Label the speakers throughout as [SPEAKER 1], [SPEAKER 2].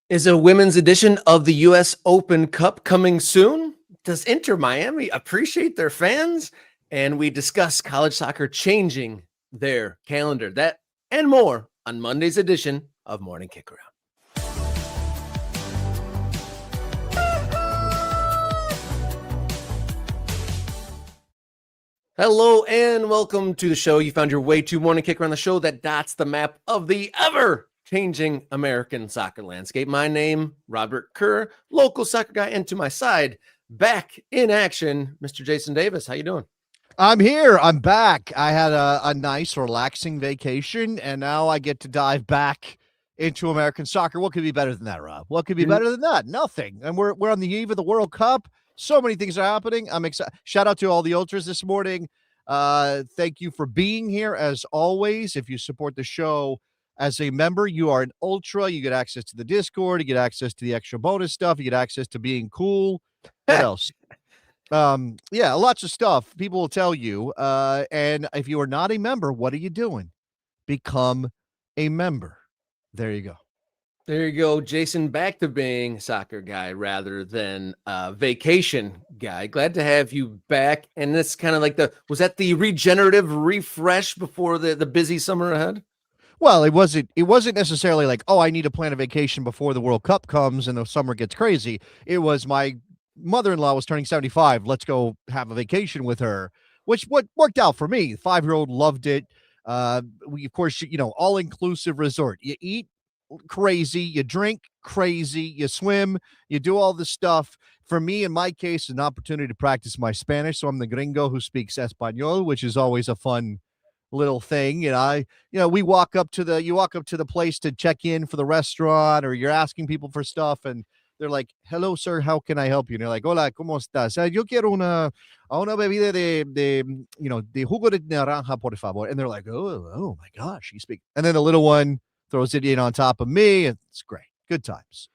[SPEAKER 1] Is a women's edition of the US Open Cup coming soon? Does Inter Miami appreciate their fans? And we discuss college soccer changing their calendar. That and more on Monday's edition of Morning Kickaround. Hello and welcome to the show. You found your way to Morning Kicker on the show that dots the map of the ever-changing American soccer landscape. My name, Robert Kerr, local soccer guy, and to my side, back in action, Mr. Jason Davis. How you doing?
[SPEAKER 2] I'm here. I'm back. I had a nice, relaxing vacation, and now I get to dive back into American soccer. What could be better than that, Rob? What could be better than that? Nothing. And we're on the eve of the World Cup. So many things are happening. I'm excited. Shout out to all the ultras this morning. Thank you for being here as always. If you support the show as a member, you are an ultra. You get access to the Discord. You get access to the extra bonus stuff. You get access to being cool. What else? Yeah, lots of stuff people will tell you. And if you are not a member, what are you doing? Become a member. There you go.
[SPEAKER 1] There you go, Jason, back to being soccer guy rather than vacation guy. Glad to have you back. And this kind of like was that the regenerative refresh before the busy summer ahead?
[SPEAKER 2] Well, it wasn't necessarily like, oh, I need to plan a vacation before the World Cup comes and the summer gets crazy. It was my mother-in-law was turning 75. Let's go have a vacation with her, which what worked out for me. The 5-year-old loved it. We, of course, all-inclusive resort. You eat crazy, you drink crazy, you swim, you do all this stuff. For me, in my case, an opportunity to practice my Spanish. So I'm the gringo who speaks Espanol, which is always a fun little thing. We walk up to the place to check in for the restaurant, or you're asking people for stuff, and they're like, "Hello, sir, how can I help you?" And you're like, "Hola, ¿cómo estás? Yo quiero una bebida de jugo de naranja, por favor." And they're like, "Oh my gosh, you speak." And then the little one throws it in on top of me. It's great. Good times.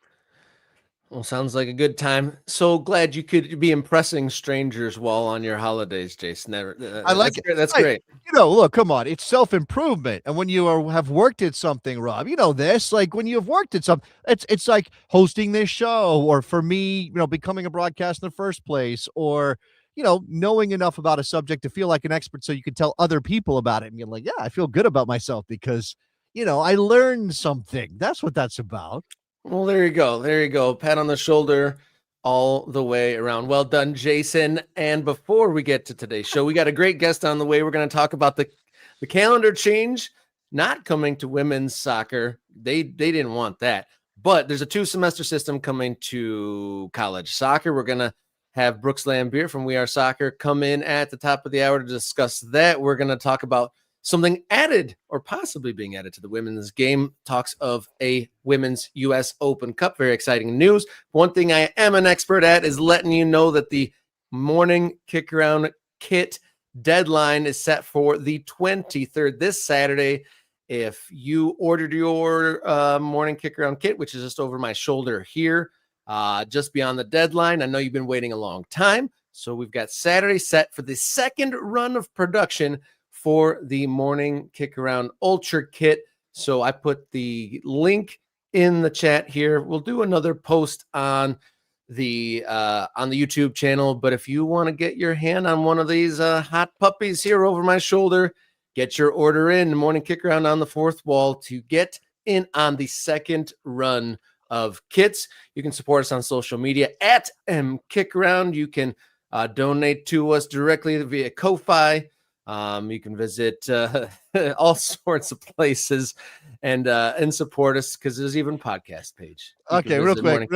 [SPEAKER 1] Well, sounds like a good time. So glad you could be impressing strangers while on your holidays, Jason.
[SPEAKER 2] I like
[SPEAKER 1] that's
[SPEAKER 2] it.
[SPEAKER 1] great. That's great.
[SPEAKER 2] Look, come on. It's self-improvement. And when you have worked at something, Rob, you know this, like when you've worked at something, it's like hosting this show, or for me, becoming a broadcaster in the first place, or, knowing enough about a subject to feel like an expert so you can tell other people about it and be like, yeah, I feel good about myself because, I learned something. That's what that's about.
[SPEAKER 1] Well, there you go. There you go. Pat on the shoulder all the way around. Well done, Jason. And before we get to today's show, we got a great guest on the way. We're going to talk about the calendar change not coming to women's soccer. They didn't want that. But there's a 2-semester system coming to college soccer. We're going to have Brooks Lambier from We Are Soccer come in at the top of the hour to discuss that. We're going to talk about something added or possibly being added to the women's game. Talks of a women's U.S. Open Cup. Very exciting news. One thing I am an expert at is letting you know that the Morning Kickaround kit deadline is set for the 23rd, this Saturday. If you ordered your Morning Kickaround kit, which is just over my shoulder here, just beyond the deadline, I know you've been waiting a long time. So we've got Saturday set for the second run of production for the Morning Kickaround Ultra kit. So I put the link in the chat here. We'll do another post on the YouTube channel. But if you want to get your hand on one of these hot puppies here over my shoulder, get your order in. The Morning Kickaround on the fourth wall to get in on the second run of kits. You can support us on social media at MKickaround. You can donate to us directly via Ko-Fi. You can visit all sorts of places and support us because there's even podcast page.
[SPEAKER 2] Okay, real quick,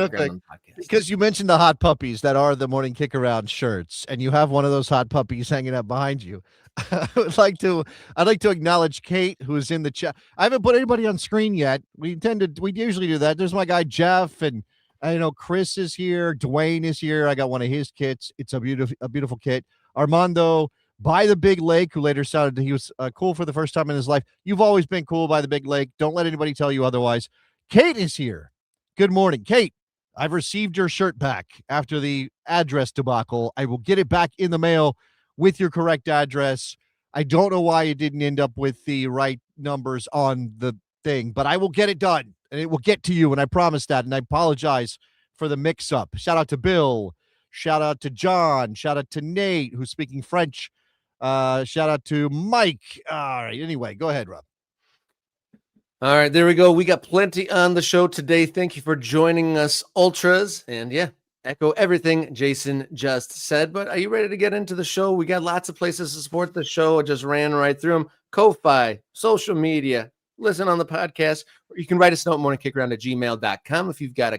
[SPEAKER 2] because you mentioned the hot puppies that are the Morning Kickaround shirts, and you have one of those hot puppies hanging out behind you. I'd like to acknowledge Kate, who's in the chat. I haven't put anybody on screen yet. We usually do that. There's my guy Jeff, and I know Chris is here. Dwayne is here. I got one of his kits. It's a beautiful kit. Armando by the Big Lake, who later sounded he was cool for the first time in his life. You've always been cool by the Big Lake. Don't let anybody tell you otherwise. Kate is here. Good morning, Kate. I've received your shirt back after the address debacle. I will get it back in the mail with your correct address. I don't know why it didn't end up with the right numbers on the thing, but I will get it done. and it will get to you. And I promise that. And I apologize for the mix-up. Shout out to Bill. Shout out to John. Shout out to Nate, who's speaking French. Shout out to Mike. All right. Anyway, go ahead, Rob.
[SPEAKER 1] All right, there we go. We got plenty on the show today. Thank you for joining us, Ultras. And yeah, echo everything Jason just said. But are you ready to get into the show? We got lots of places to support the show. I just ran right through them. Ko-Fi, social media, listen on the podcast. Or you can write us a note, morningkickaround@gmail.com if you've got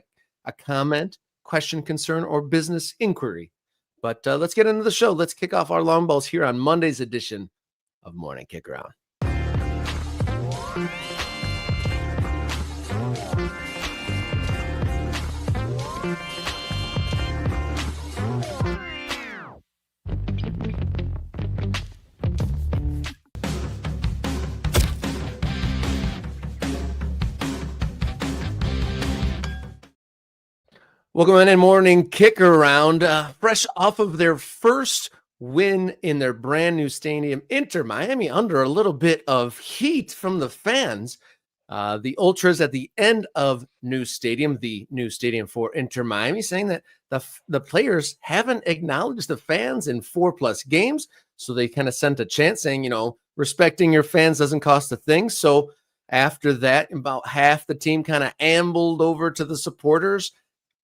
[SPEAKER 1] a comment, question, concern, or business inquiry. But let's get into the show. Let's kick off our long balls here on Monday's edition of Morning Kick Around. Welcome in Morning Kick Around. Fresh off of their first win in their brand new stadium, Inter Miami, under a little bit of heat from the fans. The Ultras at the end of the new stadium for Inter Miami, saying that the players haven't acknowledged the fans in 4+ games. So they kind of sent a chant saying, respecting your fans doesn't cost a thing. So after that, about half the team kind of ambled over to the supporters.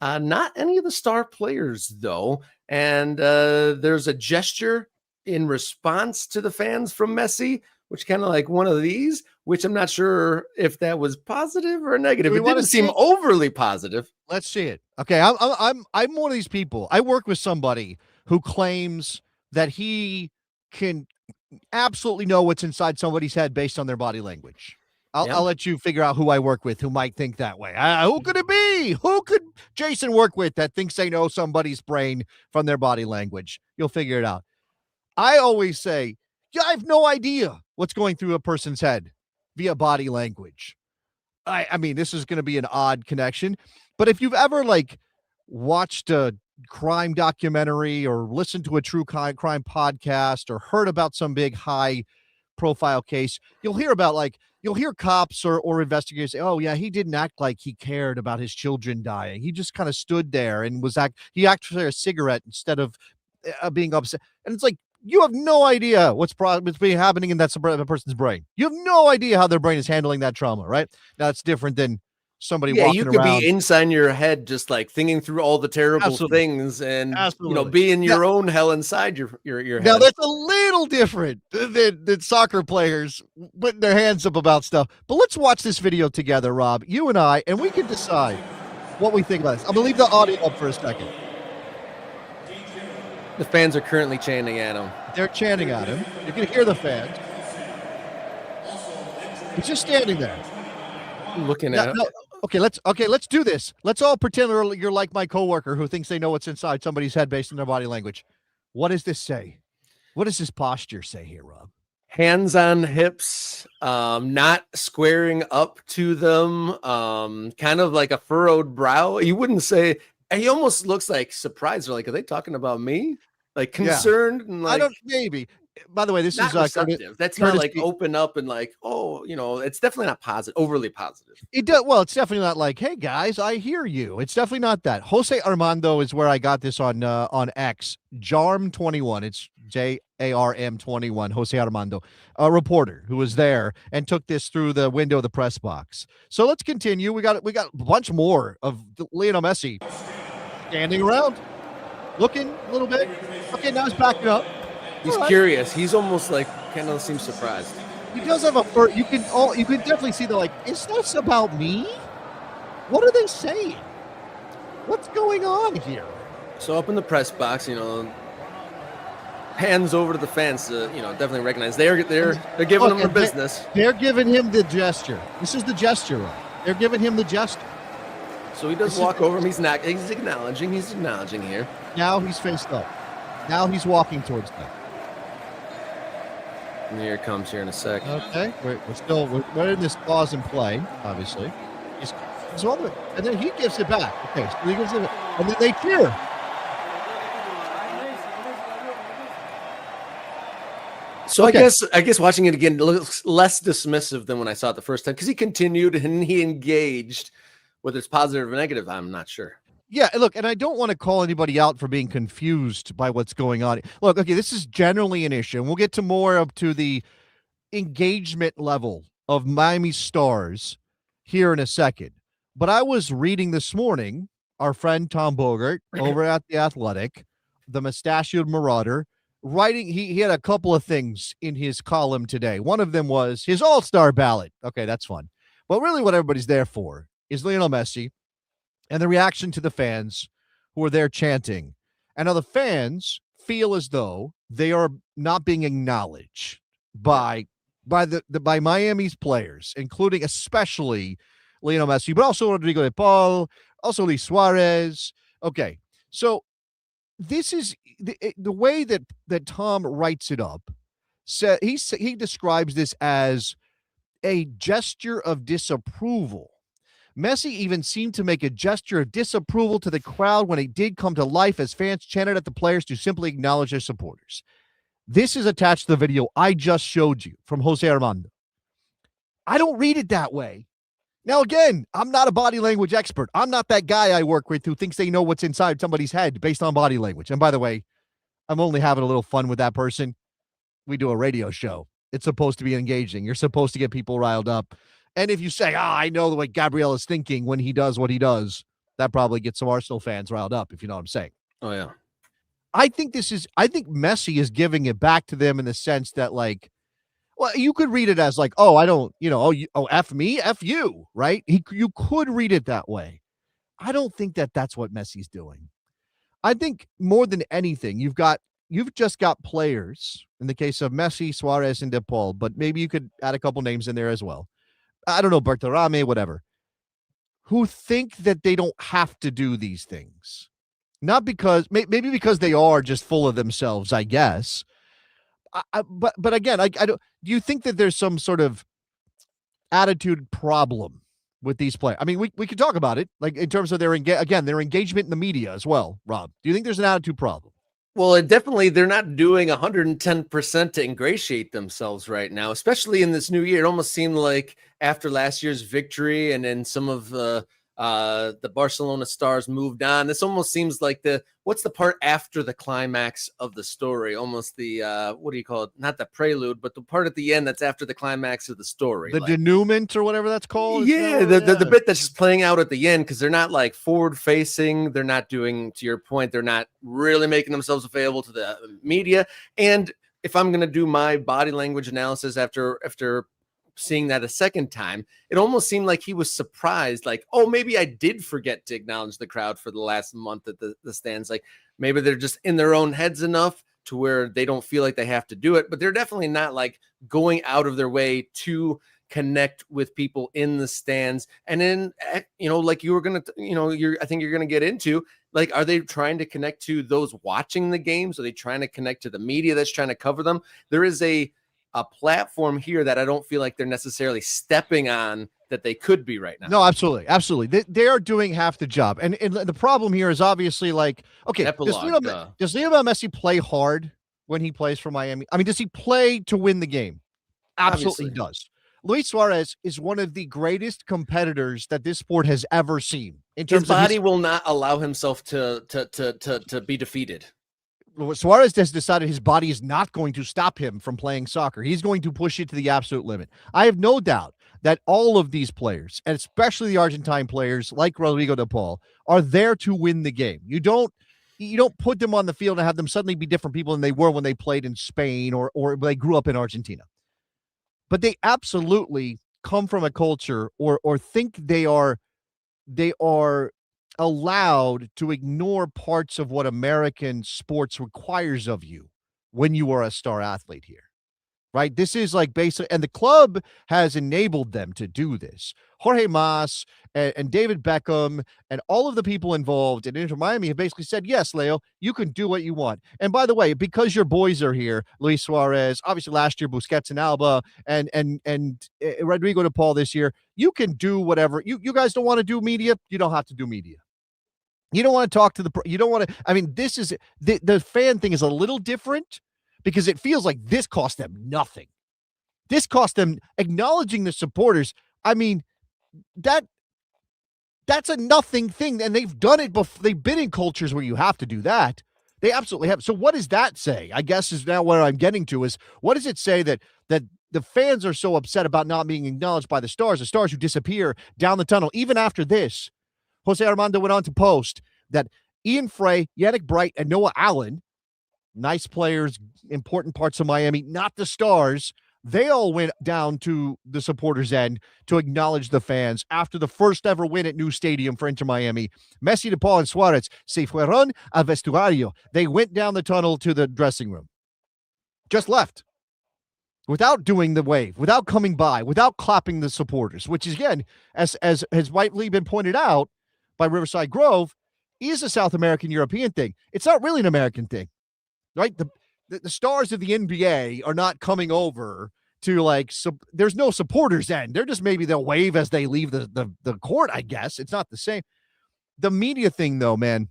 [SPEAKER 1] Not any of the star players, though. And there's a gesture in response to the fans from Messi, which kind of like one of these, which I'm not sure if that was positive or negative. It didn't seem overly positive.
[SPEAKER 2] Let's see it. Okay, I'm one of these people. I work with somebody who claims that he can absolutely know what's inside somebody's head based on their body language. I'll let you figure out who I work with who might think that way. Who could it be? Who could Jason work with that thinks they know somebody's brain from their body language? You'll figure it out. I always say, I have no idea what's going through a person's head via body language. I mean, this is going to be an odd connection, but if you've ever watched a crime documentary or listened to a true crime podcast or heard about some big high profile case, you'll hear about you'll hear cops or investigators say, oh yeah, he didn't act like he cared about his children dying. He just kind of stood there and he acted for a cigarette instead of being upset. And it's like, you have no idea what's being happening in that person's brain. You have no idea how their brain is handling that trauma, right? Now it's different than somebody walking around. Yeah, you could
[SPEAKER 1] be inside your head just thinking through all the terrible things and be in your own hell inside your head.
[SPEAKER 2] Now that's a little different than soccer players putting their hands up about stuff. But let's watch this video together, Rob, you and I, and we can decide what we think about this. I'm gonna leave the audio up for a second.
[SPEAKER 1] The fans are currently chanting at him.
[SPEAKER 2] They're chanting at him. You can hear the fans. He's just standing there.
[SPEAKER 1] Looking at him.
[SPEAKER 2] Okay, let's do this. Let's all pretend you're like my coworker who thinks they know what's inside somebody's head based on their body language. What does this say? What does this posture say here, Rob?
[SPEAKER 1] Hands on hips, not squaring up to them, kind of like a furrowed brow. You wouldn't say, he almost looks like surprised. Or are they talking about me? Concerned? Yeah. And
[SPEAKER 2] maybe. By the way, this is
[SPEAKER 1] receptive. That's not open up and it's definitely not positive, overly positive.
[SPEAKER 2] Well, it's definitely not hey guys, I hear you. It's definitely not that. Jose Armando is where I got this on X. Jarm21. It's JARM21. Jose Armando, a reporter who was there and took this through the window of the press box. So let's continue. We got a bunch more of Lionel Messi standing around, looking a little bit. Okay, now he's backing up.
[SPEAKER 1] He's curious. He's almost kind of seems surprised.
[SPEAKER 2] He does have you can definitely see is this about me? What are they saying? What's going on here?
[SPEAKER 1] So up in the press box, hands over to the fans to, definitely recognize they're giving him the business.
[SPEAKER 2] They're giving him the gesture. This is the gesture, right? They're giving him the gesture.
[SPEAKER 1] So he does walk over him. He's acknowledging here.
[SPEAKER 2] Now he's faced up. Now he's walking towards them.
[SPEAKER 1] And here it comes here in a sec.
[SPEAKER 2] Okay, we're in this pause and play, obviously. He's all the way, and then he gives it back. Okay, so he gives it, and then they cheer.
[SPEAKER 1] So
[SPEAKER 2] Okay.
[SPEAKER 1] I guess watching it again looks less dismissive than when I saw it the first time because he continued and he engaged, whether it's positive or negative. I'm not sure.
[SPEAKER 2] Yeah, look, and I don't want to call anybody out for being confused by what's going on. Look, okay, this is generally an issue, and we'll get to more up to the engagement level of Miami Stars here in a second. But I was reading this morning, our friend Tom Bogert over at The Athletic, the mustachioed marauder, writing, he had a couple of things in his column today. One of them was his all-star ballot. Okay, that's fun. But really what everybody's there for is Lionel Messi and the reaction to the fans who are there chanting. And now the fans feel as though they are not being acknowledged by by Miami's players, including especially Lionel Messi, but also Rodrigo de Paul, also Luis Suarez. Okay, so this is the way that Tom writes it up. He describes this as a gesture of disapproval. Messi even seemed to make a gesture of disapproval to the crowd when it did come to life as fans chanted at the players to simply acknowledge their supporters. This is attached to the video I just showed you from Jose Armando. I don't read it that way. Now, again, I'm not a body language expert. I'm not that guy I work with who thinks they know what's inside somebody's head based on body language. And by the way, I'm only having a little fun with that person. We do a radio show. It's supposed to be engaging. You're supposed to get people riled up. And if you say, I know the way Gabriel is thinking when he does what he does, that probably gets some Arsenal fans riled up, if you know what I'm saying.
[SPEAKER 1] Oh, yeah.
[SPEAKER 2] I think Messi is giving it back to them in the sense that, like, well, you could read it as like, oh, I don't, F me, F you, right? You could read it that way. I don't think that's what Messi's doing. I think more than anything, you've just got players in the case of Messi, Suarez, and De Paul, but maybe you could add a couple names in there as well. I don't know, Bertarame, whatever, who think that they don't have to do these things. Not because, maybe because they are just full of themselves, I guess. But again, I don't. Do you think that there's some sort of attitude problem with these players? I mean, we could talk about it, like in terms of their engagement in the media as well. Rob, do you think there's an attitude problem?
[SPEAKER 1] Well, they're not doing 110% to ingratiate themselves right now, especially in this new year. It almost seemed like after last year's victory and then some of the Barcelona stars moved on. This almost seems like what's the part after the climax of the story? Almost the what do you call it? Not the prelude, but the part at the end that's after the climax of the story.
[SPEAKER 2] The denouement or whatever that's called.
[SPEAKER 1] Yeah, the bit that's just playing out at the end because they're not like forward facing. They're not doing, to your point, they're not really making themselves available to the media. And if I'm going to do my body language analysis after seeing that a second time, it almost seemed like he was surprised, like, oh, maybe I did forget to acknowledge the crowd for the last month at the stands. Like maybe they're just in their own heads enough to where they don't feel like they have to do it, but they're definitely not like going out of their way to connect with people in the stands. And then, like you were going to, I think you're going to get into, like, are they trying to connect to those watching the games? Are they trying to connect to the media that's trying to cover them? There is a platform here that I don't feel like they're necessarily stepping on that they could be right now.
[SPEAKER 2] No, absolutely. Absolutely. They are doing half the job. And the problem here is obviously like, okay, does Lionel Messi play hard when he plays for Miami? I mean, does he play to win the game? Absolutely he does. Luis Suarez is one of the greatest competitors that this sport has ever seen. In terms
[SPEAKER 1] his body will not allow himself to be defeated.
[SPEAKER 2] Suarez has decided his body is not going to stop him from playing soccer. He's going to push it to the absolute limit. I have no doubt that all of these players, and especially the Argentine players like Rodrigo de Paul, are there to win the game. You don't put them on the field and have them suddenly be different people than they were when they played in Spain or they grew up in Argentina. But they absolutely come from a culture or think they are allowed to ignore parts of what American sports requires of you when you are a star athlete here, right? This is like basic, and the club has enabled them to do this. Jorge Mas and David Beckham and all of the people involved in Inter Miami have basically said, yes, Leo, you can do what you want. And by the way, because your boys are here, Luis Suarez, obviously last year, Busquets and Alba, and Rodrigo de Paul this year, you can do whatever. You guys don't want to do media, you don't have to do media. You don't want to talk to you don't want to, I mean, this is, the fan thing is a little different because it feels like this cost them nothing. This cost them acknowledging the supporters. I mean, that's a nothing thing, and they've done it before. They've been in cultures where you have to do that. They absolutely have. So what does that say? I guess is now where I'm getting to is what does it say that the fans are so upset about not being acknowledged by the stars who disappear down the tunnel even after this? Jose Armando went on to post that Ian Frey, Yannick Bright, and Noah Allen, nice players, important parts of Miami, not the stars. They all went down to the supporters' end to acknowledge the fans after the first ever win at New Stadium for Inter Miami. Messi, DePaul, and Suarez se fueron al vestuario. They went down the tunnel to the dressing room. Just left. Without doing the wave, without coming by, without clapping the supporters, which is, again, as has rightly been pointed out by Riverside Grove, is a South American European thing. It's not really an American thing, right? The stars of the NBA are not coming over to there's no supporters end. They're just, maybe they'll wave as they leave the court, I guess. It's not the same. The media thing, though, man,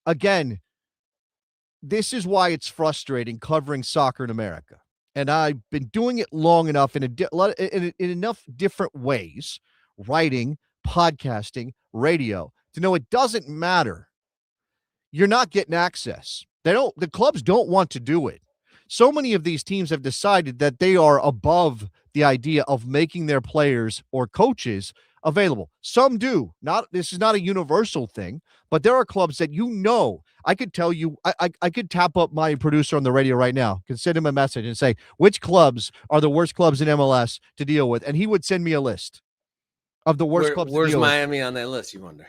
[SPEAKER 2] again, this is why it's frustrating covering soccer in America. And I've been doing it long enough in enough different ways, writing, podcasting, radio, to know it doesn't matter. You're not getting access. The clubs don't want to do it. So many of these teams have decided that they are above the idea of making their players or coaches available. Some do. This is not a universal thing, but there are clubs that, I could tell you, I could tap up my producer on the radio right now, could send him a message and say, which clubs are the worst clubs in MLS to deal with? And he would send me a list of the worst clubs to deal with.
[SPEAKER 1] Where's Miami on that list, you wonder?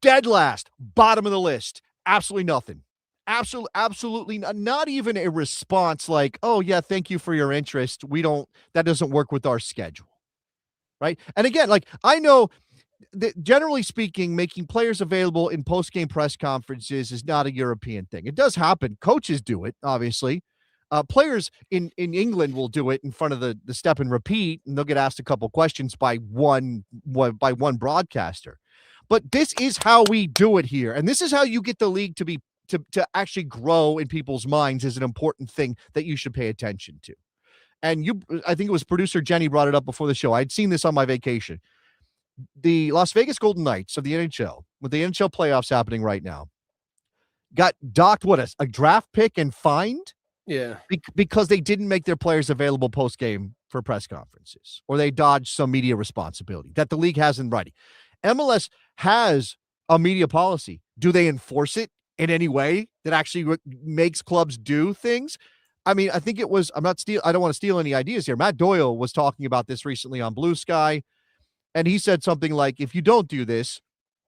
[SPEAKER 2] Dead last, bottom of the list. Absolutely nothing. Absolutely not even a response like, oh yeah, thank you for your interest. That doesn't work with our schedule. Right. And again, I know that generally speaking, making players available in post-game press conferences is not a European thing. It does happen. Coaches do it, obviously. Players in England will do it in front of the step and repeat, and they'll get asked a couple questions by one broadcaster. But this is how we do it here. And this is how you get the league to actually grow in people's minds as an important thing that you should pay attention to. And I think it was producer Jenny brought it up before the show. I'd seen this on my vacation. The Las Vegas Golden Knights of the NHL, with the NHL playoffs happening right now, got docked a draft pick and fined?
[SPEAKER 1] Yeah.
[SPEAKER 2] Because they didn't make their players available post-game for press conferences, or they dodged some media responsibility that the league has in writing. MLS has a media policy. Do they enforce it in any way that actually makes clubs do things? I mean, I think it was, I don't want to steal any ideas here. Matt Doyle was talking about this recently on Blue Sky, and he said something like, if you don't do this,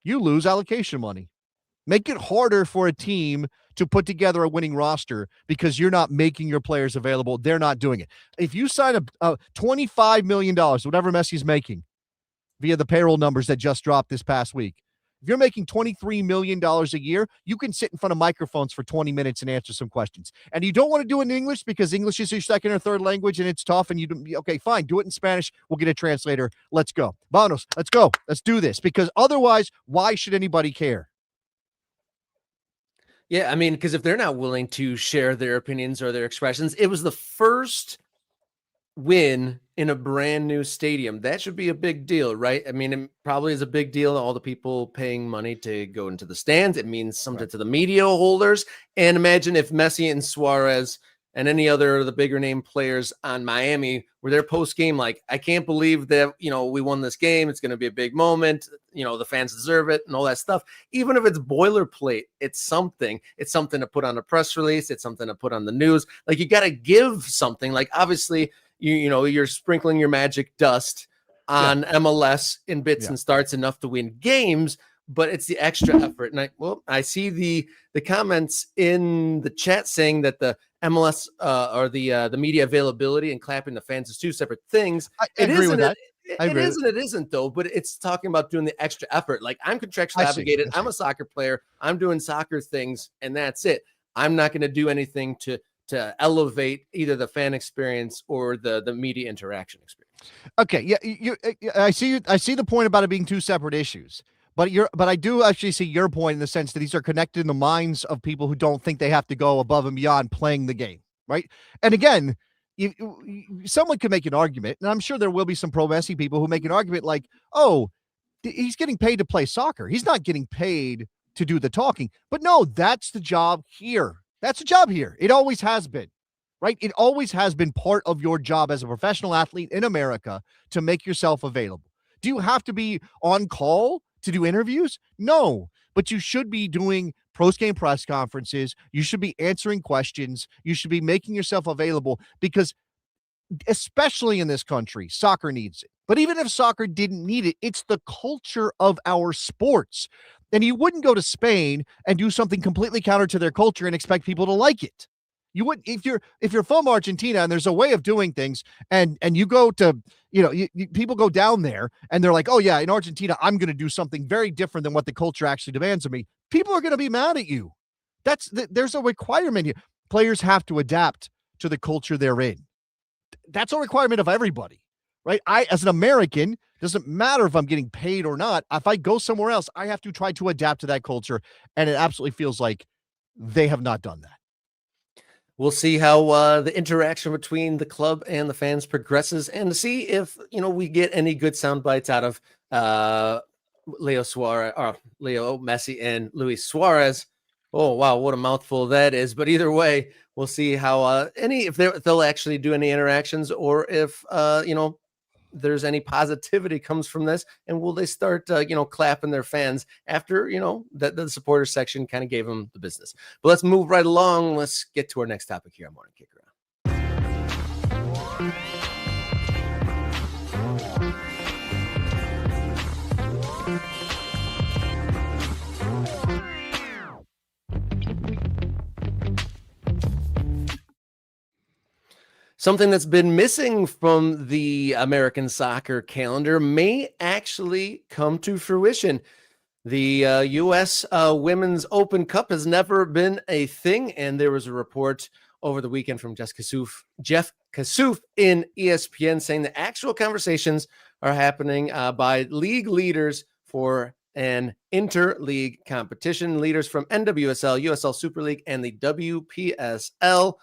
[SPEAKER 2] you lose allocation money. Make it harder for a team to put together a winning roster because you're not making your players available. They're not doing it. If you sign a $25 million, whatever Messi's making, via the payroll numbers that just dropped this past week, if you're making $23 million a year, you can sit in front of microphones for 20 minutes and answer some questions. And you don't want to do it in English because English is your second or third language and it's tough. And okay, fine, do it in Spanish. We'll get a translator. Let's go. Vanos, let's go. Let's do this. Because otherwise, why should anybody care?
[SPEAKER 1] Yeah, I mean, because if they're not willing to share their opinions or their expressions, it was the first win in a brand new stadium. That should be a big deal, right? I mean, it probably is a big deal to all the people paying money to go into the stands. It means something to the media holders. And imagine if Messi and Suarez and any other of the bigger name players on Miami were their post game, like, I can't believe that, we won this game. It's going to be a big moment. The fans deserve it and all that stuff. Even if it's boilerplate, it's something. It's something to put on a press release. It's something to put on the news. Like, you got to give something. Like, obviously, you're sprinkling your magic dust on MLS in bits and starts enough to win games, but it's the extra effort. And I see the comments in the chat saying that the MLS or the media availability and clapping the fans is two separate things.
[SPEAKER 2] I agree with that.
[SPEAKER 1] It isn't though, but it's talking about doing the extra effort. Like, I'm contractually obligated. I'm a soccer player. I'm doing soccer things and that's it. I'm not going to do anything to elevate either the fan experience or the media interaction experience.
[SPEAKER 2] Okay. Yeah. I see the point about it being two separate issues, But I do actually see your point in the sense that these are connected in the minds of people who don't think they have to go above and beyond playing the game, right? And again, someone could make an argument, and I'm sure there will be some pro Messi people who make an argument like, oh, he's getting paid to play soccer. He's not getting paid to do the talking. But no, that's the job here. That's the job here. It always has been, right? It always has been part of your job as a professional athlete in America to make yourself available. Do you have to be on call to do interviews? No, but you should be doing post-game press conferences. You should be answering questions. You should be making yourself available because especially in this country, soccer needs it. But even if soccer didn't need it, it's the culture of our sports. And you wouldn't go to Spain and do something completely counter to their culture and expect people to like it. You would if you're from Argentina and there's a way of doing things, and you go to, people go down there and they're like, oh yeah, in Argentina, I'm going to do something very different than what the culture actually demands of me. People are going to be mad at you. There's a requirement here. Players have to adapt to the culture they're in. That's a requirement of everybody, right? As an American, doesn't matter if I'm getting paid or not. If I go somewhere else, I have to try to adapt to that culture. And it absolutely feels like they have not done that.
[SPEAKER 1] We'll see how the interaction between the club and the fans progresses, and to see if we get any good sound bites out of Leo Messi and Luis Suarez. Oh wow, what a mouthful that is! But either way, we'll see how if they'll actually do any interactions, or if there's any positivity comes from this, and will they start clapping their fans after that the supporter section kind of gave them the business. But let's move right along. Let's get to our next topic here on Morning Kick Around. Something that's been missing from the American soccer calendar may actually come to fruition. The U.S. Women's Open Cup has never been a thing, and there was a report over the weekend from Jeff Kassouf in ESPN saying the actual conversations are happening by league leaders for an inter-league competition. Leaders from NWSL, USL Super League, and the WPSL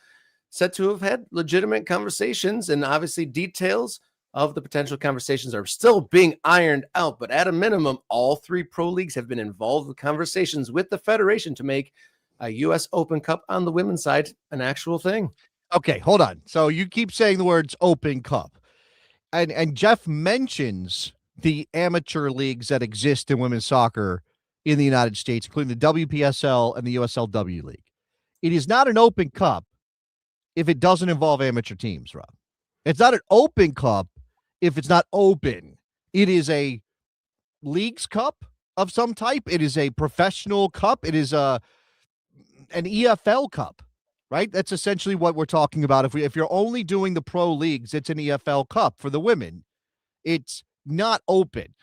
[SPEAKER 1] said to have had legitimate conversations, and obviously details of the potential conversations are still being ironed out. But at a minimum, all three pro leagues have been involved with conversations with the federation to make a U.S. Open Cup on the women's side an actual thing.
[SPEAKER 2] Okay, hold on. So you keep saying the words Open Cup, and Jeff mentions the amateur leagues that exist in women's soccer in the United States, including the WPSL and the USLW League. It is not an Open Cup if it doesn't involve amateur teams, Rob. It's not an Open Cup if it's not open. It is a Leagues Cup of some type. It is a professional cup. It is an EFL Cup, right? That's essentially what we're talking about. If you're only doing the pro leagues, it's an EFL Cup for the women. It's not open.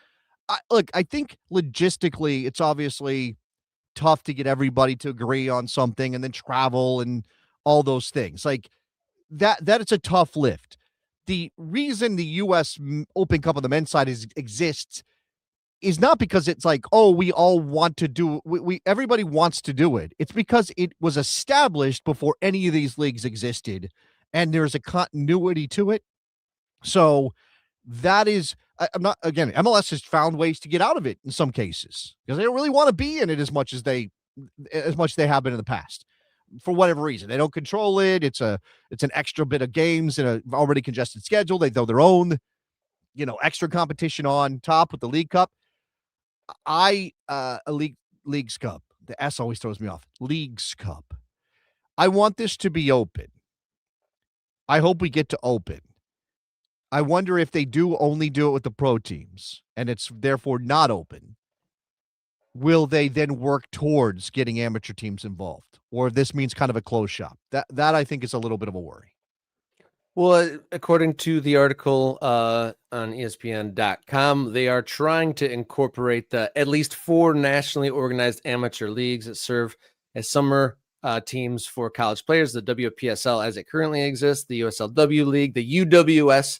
[SPEAKER 2] I think logistically, it's obviously tough to get everybody to agree on something and then travel and all those things like that it's a tough lift. The reason the U.S. Open Cup on the men's side exists is not because it's like, oh, we all want to do everybody wants to do it. It's because it was established before any of these leagues existed, and there's a continuity to it. So that is, I'm not, again, MLS has found ways to get out of it in some cases because they don't really want to be in it as much as they have been in the past. For whatever reason, they don't control it. It's an extra bit of games in an already congested schedule. They throw their own, extra competition on top with the League Cup. Leagues Cup. The S always throws me off. Leagues Cup. I want this to be open. I hope we get to open. I wonder if they do only do it with the pro teams and it's therefore not open. Will they then work towards getting amateur teams involved? Or if this means kind of a closed shop? That I think is a little bit of a worry.
[SPEAKER 1] Well, according to the article on ESPN.com, they are trying to incorporate at least 4 nationally organized amateur leagues that serve as summer teams for college players, the WPSL as it currently exists, the USLW League, the UWS,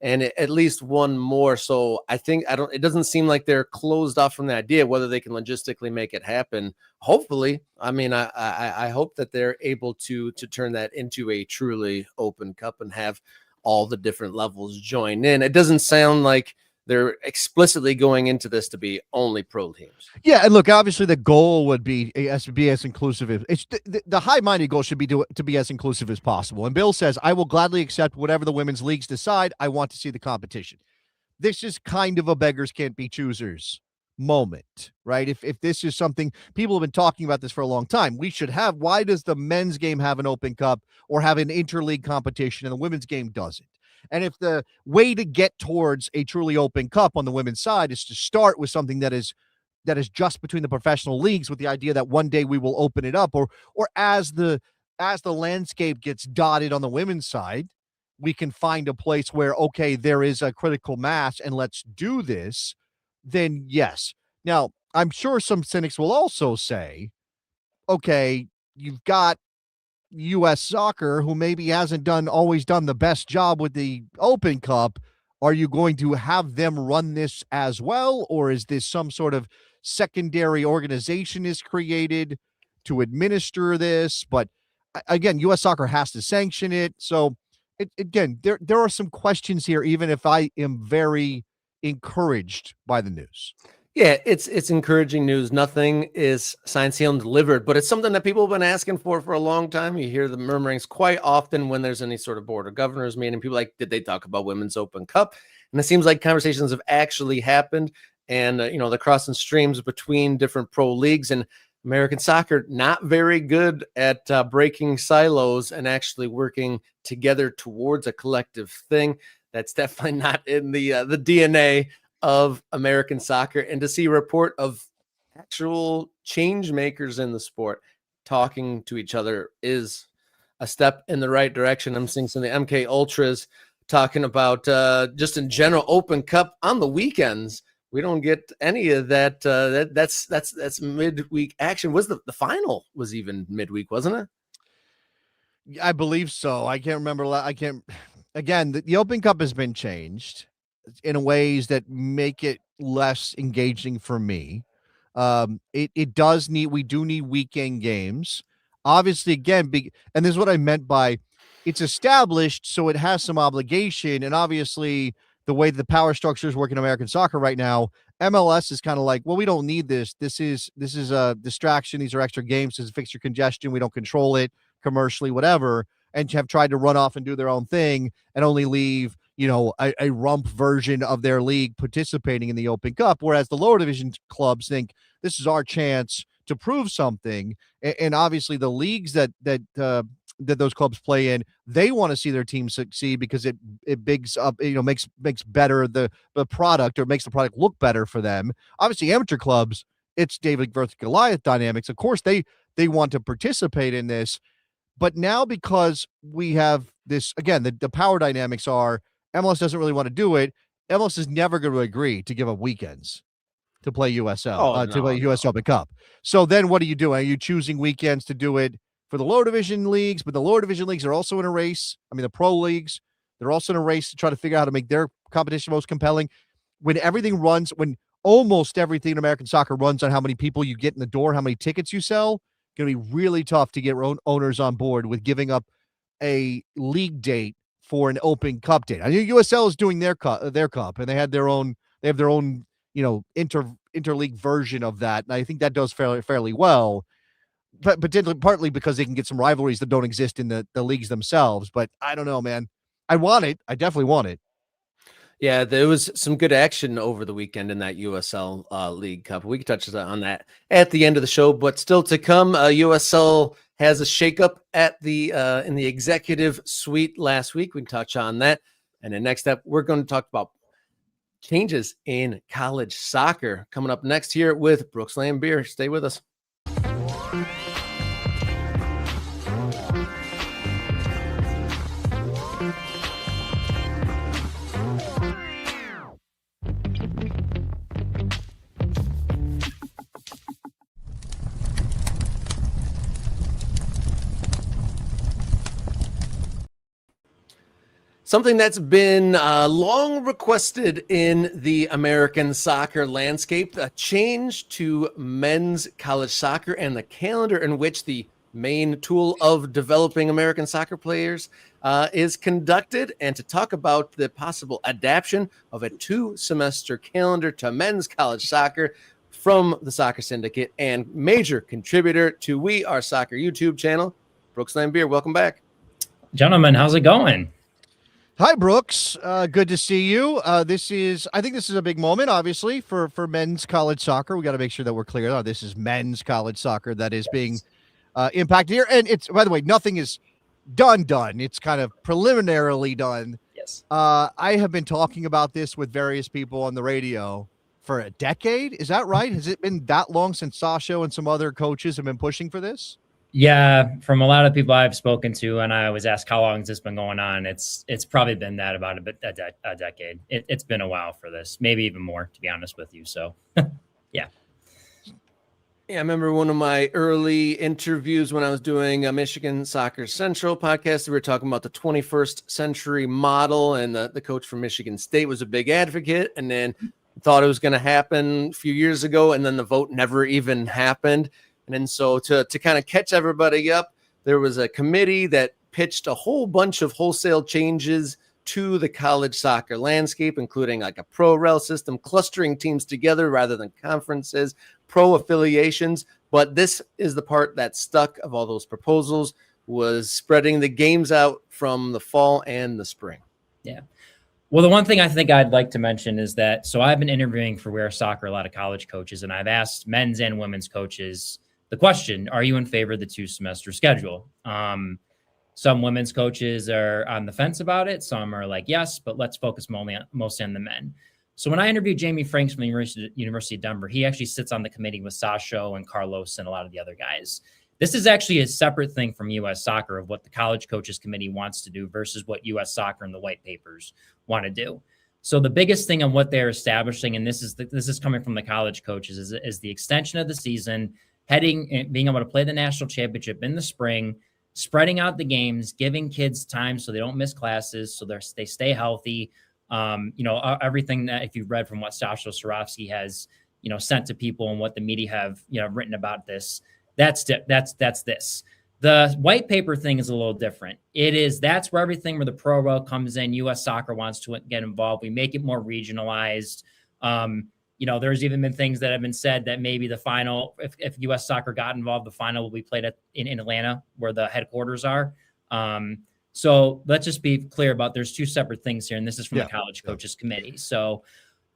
[SPEAKER 1] and at least one more. So I think it doesn't seem like they're closed off from the idea whether they can logistically make it happen. Hopefully, I mean, I hope that they're able to turn that into a truly open cup and have all the different levels join in. It doesn't sound like they're explicitly going into this to be only pro teams.
[SPEAKER 2] Yeah, and look, obviously the goal would be as inclusive as it's the high-minded goal should be to be as inclusive as possible. And Bill says, "I will gladly accept whatever the women's leagues decide. I want to see the competition." This is kind of a beggars can't be choosers moment, right? If this is something people have been talking about this for a long time, we should have. Why does the men's game have an open cup or have an interleague competition and the women's game doesn't? And if the way to get towards a truly open cup on the women's side is to start with something that is just between the professional leagues, with the idea that one day we will open it up, or as the landscape gets dotted on the women's side, we can find a place where, okay, there is a critical mass and let's do this, then yes. Now, I'm sure some cynics will also say, okay, you've got U.S. Soccer, who maybe hasn't always done the best job with the Open Cup. Are you going to have them run this as well, or is this some sort of secondary organization is created to administer this? But again, U.S. Soccer has to sanction it. So again, there are some questions here, even if I am very encouraged by the news.
[SPEAKER 1] Yeah, it's encouraging news. Nothing is signed, sealed, and delivered, but it's something that people have been asking for a long time. You hear the murmurings quite often when there's any sort of board of governors meeting. People like, did they talk about Women's Open Cup? And it seems like conversations have actually happened. And, the crossing streams between different pro leagues, and American soccer, not very good at breaking silos and actually working together towards a collective thing. That's definitely not in the DNA of American soccer. And to see a report of actual change makers in the sport talking to each other is a step in the right direction. I'm seeing some of the MK Ultras talking about just in general Open Cup on the weekends. We don't get any of that. That's midweek action. Was the final was even midweek, wasn't it?
[SPEAKER 2] I believe so. I can't remember. Again, the Open Cup has been changed in ways that make it less engaging for me. It does need, we do need weekend games. Obviously, again, and this is what I meant by it's established, so it has some obligation. And obviously, the way the power structures work in American soccer right now, MLS is kind of like, well, we don't need this. This is a distraction. These are extra games to fix your congestion. We don't control it commercially, whatever. And have tried to run off and do their own thing and only leave, a rump version of their league participating in the Open Cup. Whereas the lower division clubs think this is our chance to prove something. And obviously the leagues that those clubs play in, they want to see their team succeed because it bigs up, makes better the product, or makes the product look better for them. Obviously amateur clubs, it's David versus Goliath dynamics. Of course they want to participate in this, but now because we have this, again, the power dynamics are MLS doesn't really want to do it. MLS is never going to agree to give up weekends to play USL, to play US Open Cup. So then what are you doing? Are you choosing weekends to do it for the lower division leagues? But the lower division leagues are also in a race. I mean, the pro leagues, they're also in a race to try to figure out how to make their competition most compelling. When almost everything in American soccer runs on how many people you get in the door, how many tickets you sell, going to be really tough to get owners on board with giving up a league date for an Open Cup date. I know USL is doing their cup, and they have their own interleague version of that, and I think that does fairly well. But partly because they can get some rivalries that don't exist in the leagues themselves. But I don't know, man. I want it. I definitely want it.
[SPEAKER 1] Yeah, there was some good action over the weekend in that USL League Cup. We can touch on that at the end of the show, but still to come, USL has a shakeup at the in the executive suite last week. We can touch on that. And then next up, we're going to talk about changes in college soccer coming up next here with Brooks Land Beer. Stay with us. Something that's been long requested in the American soccer landscape, a change to men's college soccer and the calendar in which the main tool of developing American soccer players is conducted, and to talk about the possible adaptation of a 2-semester calendar to men's college soccer from the Soccer Syndicate and major contributor to We Are Soccer YouTube channel, Brooks Lambier. Welcome back.
[SPEAKER 3] Gentlemen, how's it going?
[SPEAKER 2] Hi, Brooks. Good to see you. I think this is a big moment, obviously, for men's college soccer. We got to make sure that we're clear. This is men's college soccer that is being impacted here. And it's, by the way, nothing is done. It's kind of preliminarily done.
[SPEAKER 3] Yes.
[SPEAKER 2] I have been talking about this with various people on the radio for a decade. Is that right? Has it been that long since Sasha and some other coaches have been pushing for this?
[SPEAKER 3] Yeah, from a lot of people I've spoken to, and I was asked how long has this been going on. It's probably been that about a decade. It's been a while for this, maybe even more, to be honest with you. So, yeah.
[SPEAKER 1] Yeah, I remember one of my early interviews when I was doing a Michigan Soccer Central podcast. We were talking about the 21st century model, and the coach from Michigan State was a big advocate, and then thought it was going to happen a few years ago, and then the vote never even happened. And then so to kind of catch everybody up, there was a committee that pitched a whole bunch of wholesale changes to the college soccer landscape, including like a pro rel system, clustering teams together rather than conferences, pro affiliations. But this is the part that stuck of all those proposals, was spreading the games out from the fall and the spring.
[SPEAKER 3] Yeah. Well, the one thing I think I'd like to mention is that, so I've been interviewing for We Are Soccer a lot of college coaches, and I've asked men's and women's coaches the question, are you in favor of the 2-semester schedule? Some women's coaches are on the fence about it. Some are like, yes, but let's focus mostly on the men. So when I interviewed Jamie Franks from the University of Denver, he actually sits on the committee with Sasho and Carlos and a lot of the other guys. This is actually a separate thing from U.S. Soccer of what the College Coaches Committee wants to do versus what U.S. Soccer and the white papers want to do. So the biggest thing on what they're establishing, and this is coming from the college coaches, is the extension of the season, heading and being able to play the national championship in the spring, spreading out the games, giving kids time so they don't miss classes, so they stay healthy. Everything that, if you've read from what Sasha Swarovski has, sent to people and what the media have, written about this, that's this. The white paper thing is a little different. That's where everything where the pro rel comes in. U.S. Soccer wants to get involved. We make it more regionalized. There's even been things that have been said that maybe the final, if U.S. Soccer got involved, the final will be played in Atlanta, where the headquarters are. So let's just be clear about there's two separate things here, and this is from the College Coaches Committee. So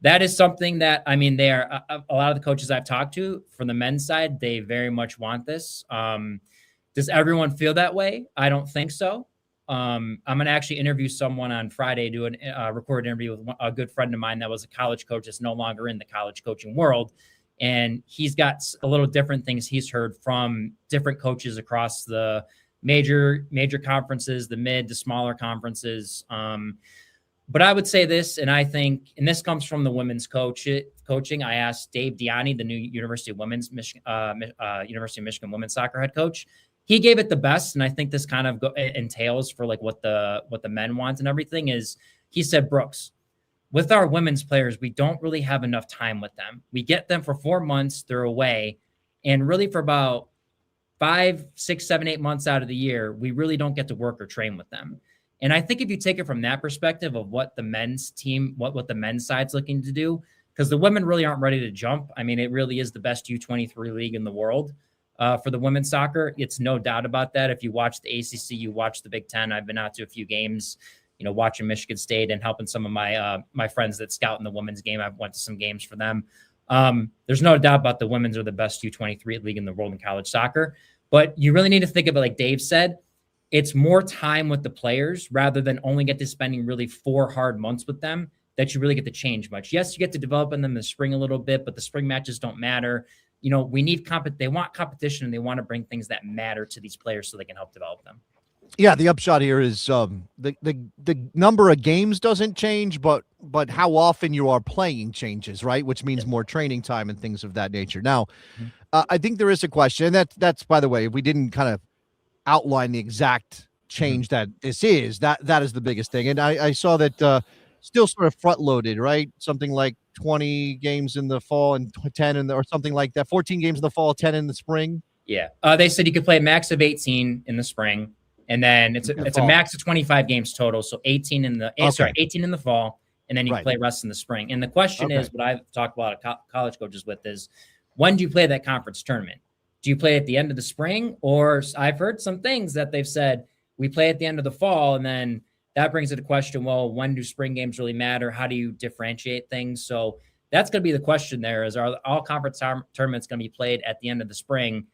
[SPEAKER 3] that is something that, they are a lot of the coaches I've talked to from the men's side, they very much want this. Does everyone feel that way? I don't think so. I'm going to actually interview someone on Friday, do a recorded interview with a good friend of mine that was a college coach that's no longer in the college coaching world. And he's got a little different things he's heard from different coaches across the major conferences, the mid to smaller conferences. But I would say this, and I think, and this comes from the women's coaching. I asked Dave Diani, the new University of Michigan women's soccer head coach. He gave it the best, and I think this kind of entails for like what the men want and everything is. He said, Brooks, with our women's players, we don't really have enough time with them. We get them for 4 months, they're away, and really for about 5, 6, 7, 8 months out of the year, we really don't get to work or train with them. And I think if you take it from that perspective of what the men's team, what the men's side's looking to do, because the women really aren't ready to jump. It really is the best U23 league in the world. For the women's soccer, it's no doubt about that. If you watch the ACC, you watch the Big Ten. I've been out to a few games, watching Michigan State and helping some of my friends that scout in the women's game. I've went to some games for them. There's no doubt about the women's are the best U23 league in the world in college soccer. But you really need to think of it like Dave said. It's more time with the players rather than only get to spending really 4 hard months with them that you really get to change much. Yes, you get to develop in them in the spring a little bit, but the spring matches don't matter. We need they want competition, and they want to bring things that matter to these players so they can help develop them.
[SPEAKER 2] Yeah, the upshot here is the number of games doesn't change, but how often you are playing changes, right? Which means more training time and things of that nature. Now, I think there is a question. That's by the way, we didn't kind of outline the exact change that this is. That is the biggest thing. And I saw that still sort of front loaded, right? Something like 20 games in the fall and 10 or something like that. 14 games in the fall, 10 in the spring.
[SPEAKER 3] Yeah. They said you could play a max of 18 in the spring, and then it's a max of 25 games total. So 18 in the 18 in the fall, and then you can play rest in the spring. And the question is, what I've talked about college coaches with is, when do you play that conference tournament? Do you play at the end of the spring? Or I've heard some things that they've said, we play at the end of the fall, and then that brings it a question, well, when do spring games really matter? How do you differentiate things? So that's going to be the question there is, are all conference tournaments going to be played at the end of the spring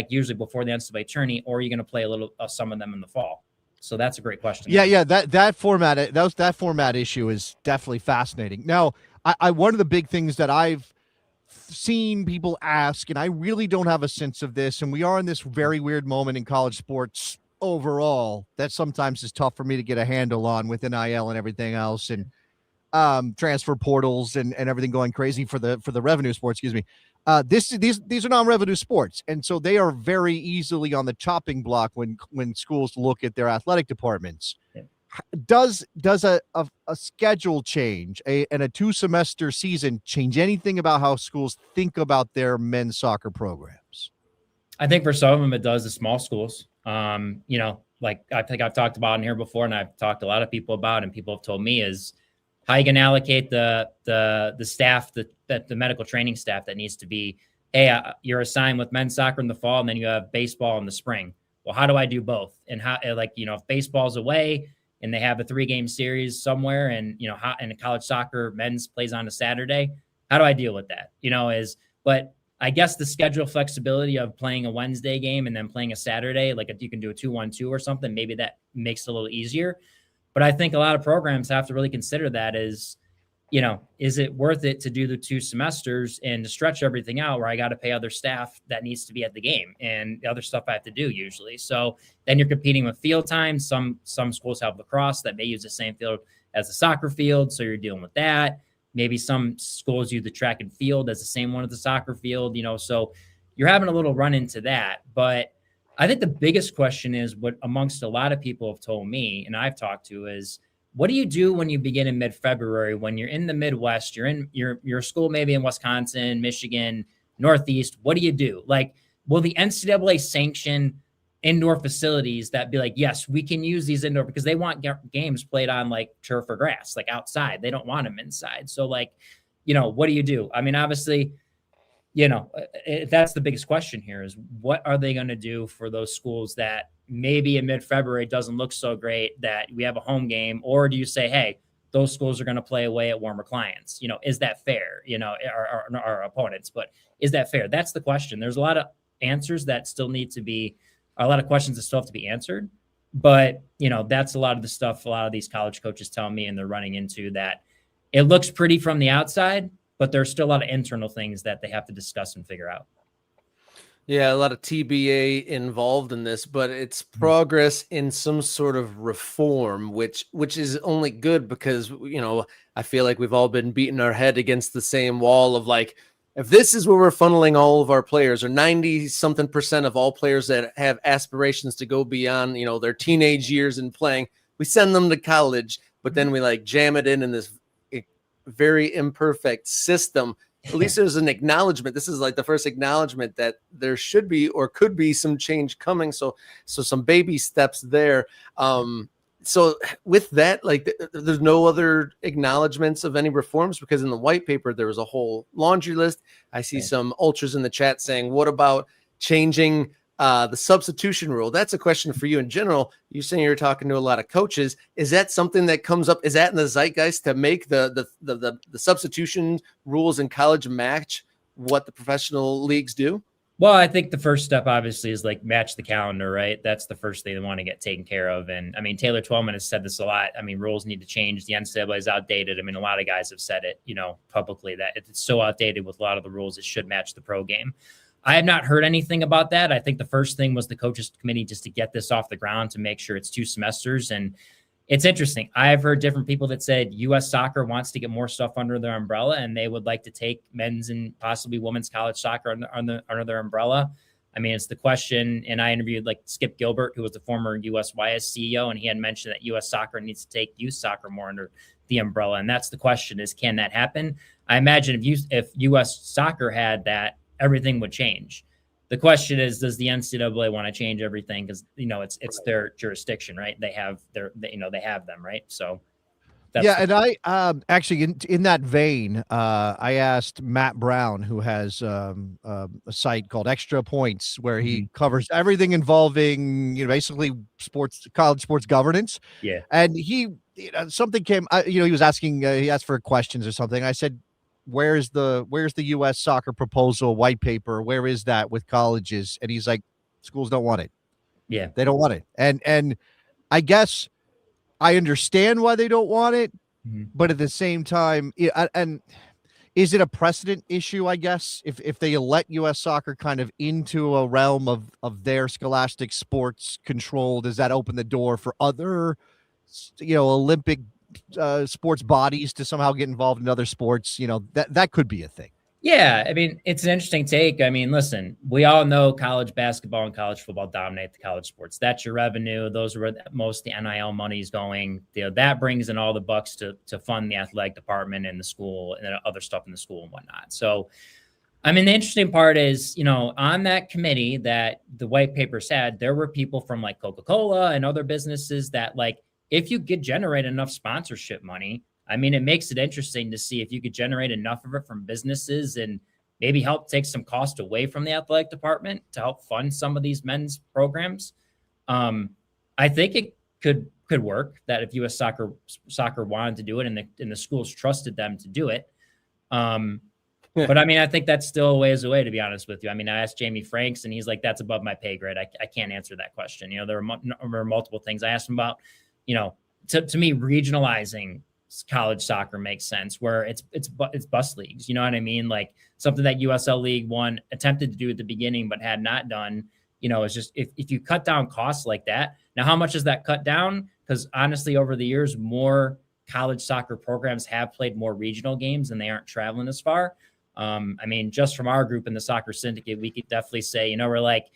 [SPEAKER 3] usually before the NCAA tourney, or are you going to play a little some of them in the fall? So that's a great question.
[SPEAKER 2] Yeah. That format issue is definitely fascinating. Now, I one of the big things that I've seen people ask, and I really don't have a sense of this, and we are in this very weird moment in college sports overall that sometimes is tough for me to get a handle on with NIL and everything else, and transfer portals and everything going crazy for the revenue sports. Excuse me. These are non-revenue sports, and so they are very easily on the chopping block when schools look at their athletic departments. Yeah. Does a schedule change and a 2-semester season change anything about how schools think about their men's soccer programs?
[SPEAKER 3] I think for some of them it does. The small schools, like I think I've talked about in here before, and I've talked to a lot of people about, and people have told me is how you can allocate the staff, the medical training staff that needs to be, hey, you're assigned with men's soccer in the fall, and then you have baseball in the spring. Well, how do I do both? And how, if baseball's away and they have a 3-game series somewhere, and and college soccer men's plays on a Saturday, how do I deal with that? But I guess the schedule flexibility of playing a Wednesday game and then playing a Saturday, like if you can do a 2-1-2 or something, maybe that makes it a little easier. But I think a lot of programs have to really consider that is it worth it to do the 2 semesters and to stretch everything out where I got to pay other staff that needs to be at the game and the other stuff I have to do usually. So then you're competing with field time. Some schools have lacrosse that may use the same field as the soccer field. So you're dealing with that. Maybe some schools use the track and field as the same one as the soccer field, so you're having a little run into that. But I think the biggest question is what amongst a lot of people have told me, and I've talked to, is what do you do when you begin in mid-February, when you're in the Midwest, you're in your school, maybe in Wisconsin, Michigan, Northeast, what do you do? Like, will the NCAA sanction indoor facilities that be like, yes, we can use these indoor, because they want games played on like turf or grass, like outside. They don't want them inside. So like, what do you do? I mean, obviously, that's the biggest question here is what are they going to do for those schools that maybe in mid-February doesn't look so great that we have a home game? Or do you say, hey, those schools are going to play away at warmer clients? Is that fair? Our opponents, but is that fair? That's the question. There's a lot of answers that still need to be, a lot of questions that still have to be answered. But, that's a lot of the stuff a lot of these college coaches tell me, and they're running into that. It looks pretty from the outside, but there's still a lot of internal things that they have to discuss and figure out.
[SPEAKER 1] Yeah, a lot of TBA involved in this, but it's progress in some sort of reform, which is only good because, I feel like we've all been beating our head against the same wall of like, if this is where we're funneling all of our players, or 90-something% of all players that have aspirations to go beyond, their teenage years in playing, we send them to college, but then we like jam it in this very imperfect system. At least there's an acknowledgement. This is like the first acknowledgement that there should be or could be some change coming. So some baby steps there. So with that, like there's no other acknowledgments of any reforms, because in the white paper, there was a whole laundry list. I see some ultras in the chat saying, what about changing the substitution rule? That's a question for you in general. You're saying you're talking to a lot of coaches. Is that something that comes up? Is that in the zeitgeist to make the substitution rules in college match what the professional leagues do?
[SPEAKER 3] Well, I think the first step obviously is like match the calendar, right? That's the first thing they want to get taken care of. And I mean, Taylor Twellman has said this a lot. I mean, rules need to change. The NCAA is outdated. I mean, a lot of guys have said it, publicly, that it's so outdated with a lot of the rules. It should match the pro game. I have not heard anything about that. I think the first thing was the coaches committee just to get this off the ground, to make sure it's 2 semesters. And it's interesting. I've heard different people that said U.S. soccer wants to get more stuff under their umbrella, and they would like to take men's and possibly women's college soccer under their umbrella. I mean, it's the question, and I interviewed like Skip Gilbert, who was the former USYS CEO, and he had mentioned that US soccer needs to take youth soccer more under the umbrella. And that's the question is, can that happen? I imagine if US soccer had that, everything would change. The question is, does the NCAA want to change everything? Because, it's their jurisdiction, right? They have they have them, right? So
[SPEAKER 2] and I actually in that vein, I asked Matt Brown, who has a site called Extra Points, where he covers everything involving basically college sports governance.
[SPEAKER 3] Yeah,
[SPEAKER 2] and he something came. He was asking. He asked for questions or something. I said, "Where's the U.S. soccer proposal white paper? Where is that with colleges?" And he's like, "Schools don't want it.
[SPEAKER 3] Yeah,
[SPEAKER 2] they don't want it." And I guess I understand why they don't want it, but at the same time, and is it a precedent issue? I guess if they let U.S. soccer kind of into a realm of their scholastic sports control, does that open the door for other, Olympic sports bodies to somehow get involved in other sports? That could be a thing.
[SPEAKER 3] Yeah, I mean, it's an interesting take. I mean, listen, we all know college basketball and college football dominate the college sports. That's your revenue. Those are where most the NIL money is going. That brings in all the bucks to fund the athletic department and the school and other stuff in the school and whatnot. So, I mean, the interesting part is, on that committee that the white paper said, there were people from like Coca-Cola and other businesses that, like, if you could generate enough sponsorship money, I mean, it makes it interesting to see if you could generate enough of it from businesses and maybe help take some cost away from the athletic department to help fund some of these men's programs. I think it could work that if U.S. soccer wanted to do it and the schools trusted them to do it. But I mean, I think that's still a ways away, to be honest with you. I mean, I asked Jamie Franks and he's like, that's above my pay grade. I can't answer that question. There were multiple things I asked him about, to me, regionalizing college soccer makes sense where it's bus leagues. You know what I mean? Like something that USL League One attempted to do at the beginning, but had not done, it's just, if you cut down costs like that. Now, how much is that cut down? Because honestly, over the years, more college soccer programs have played more regional games and they aren't traveling as far. I mean, just from our group in the soccer syndicate, we could definitely say, we're like,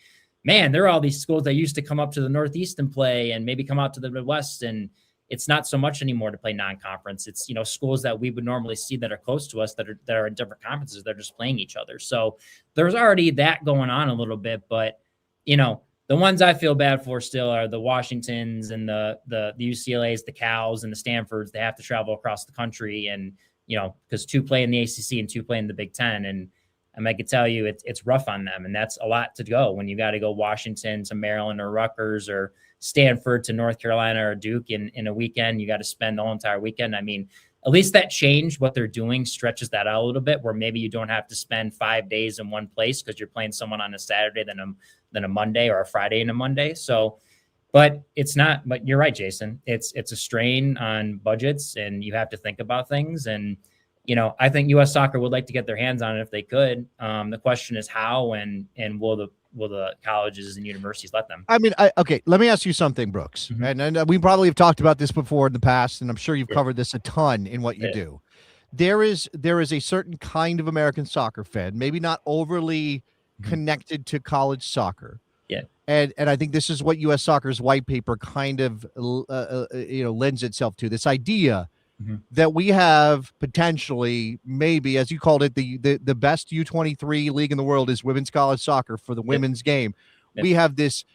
[SPEAKER 3] man, there are all these schools that used to come up to the Northeast and play and maybe come out to the Midwest, and it's not so much anymore to play non-conference. It's, schools that we would normally see that are close to us that are in different conferences. They're just playing each other. So there's already that going on a little bit, but the ones I feel bad for still are the Washingtons and the UCLAs, the Cals and the Stanfords. They have to travel across the country and, because 2 play in the ACC and 2 play in the Big Ten. And I could tell you it's rough on them. And that's a lot to go when you got to go Washington to Maryland or Rutgers or Stanford to North Carolina or Duke in a weekend. You got to spend the whole entire weekend. I mean, at least that change, what they're doing stretches that out a little bit where maybe you don't have to spend 5 days in one place because you're playing someone on a Saturday, then a Monday or a Friday and a Monday. So, but it's not, but you're right, Jason. It's a strain on budgets and you have to think about things. And, I think U.S. soccer would like to get their hands on it if they could. The question is how and will the colleges and universities let them?
[SPEAKER 2] I mean, okay, let me ask you something, Brooks. And we probably have talked about this before in the past, and I'm sure you've covered this a ton in what you do. There is a certain kind of American soccer fan, maybe not overly connected to college soccer.
[SPEAKER 3] Yeah.
[SPEAKER 2] And I think this is what U.S. Soccer's white paper kind of lends itself to, this idea that we have potentially, maybe, as you called it, the best U23 league in the world is women's college soccer for the women's game. We have this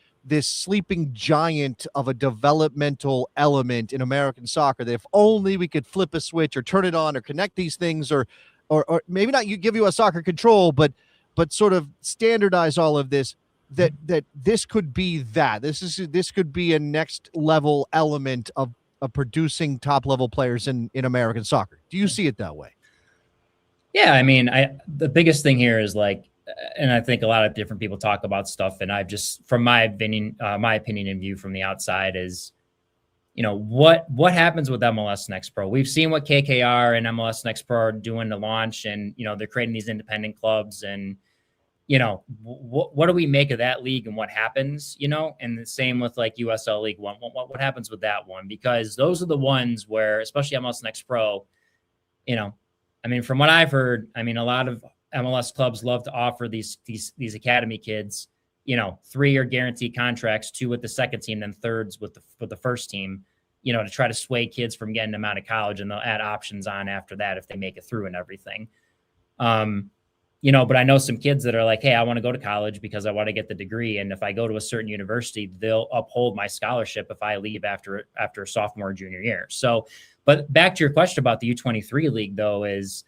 [SPEAKER 2] sleeping giant of a developmental element in American soccer that if only we could flip a switch or turn it on or connect these things or maybe not give U.S. soccer control, but sort of standardize all of this, that this could be that. This could be a next level element of producing top level players in American soccer. Do you see it that way?
[SPEAKER 3] Yeah. I mean, the biggest thing here is like, and I think a lot of different people talk about stuff. And I've just, from my opinion and view from the outside is, what happens with MLS Next Pro? We've seen what KKR and MLS Next Pro are doing to launch and, they're creating these independent clubs and, what do we make of that league and what happens, and the same with like USL League One, what happens with that one? Because those are the ones where, especially MLS Next Pro, I mean, from what I've heard, I mean, a lot of MLS clubs love to offer these academy kids 3-year guaranteed contracts, 2 with the second team, then thirds with the first team, to try to sway kids from getting them out of college, and they'll add options on after that if they make it through and everything. But I know some kids that are like, hey, I want to go to college because I want to get the degree. And if I go to a certain university, they'll uphold my scholarship if I leave after a sophomore or junior year. So, but back to your question about the U23 league, though, is,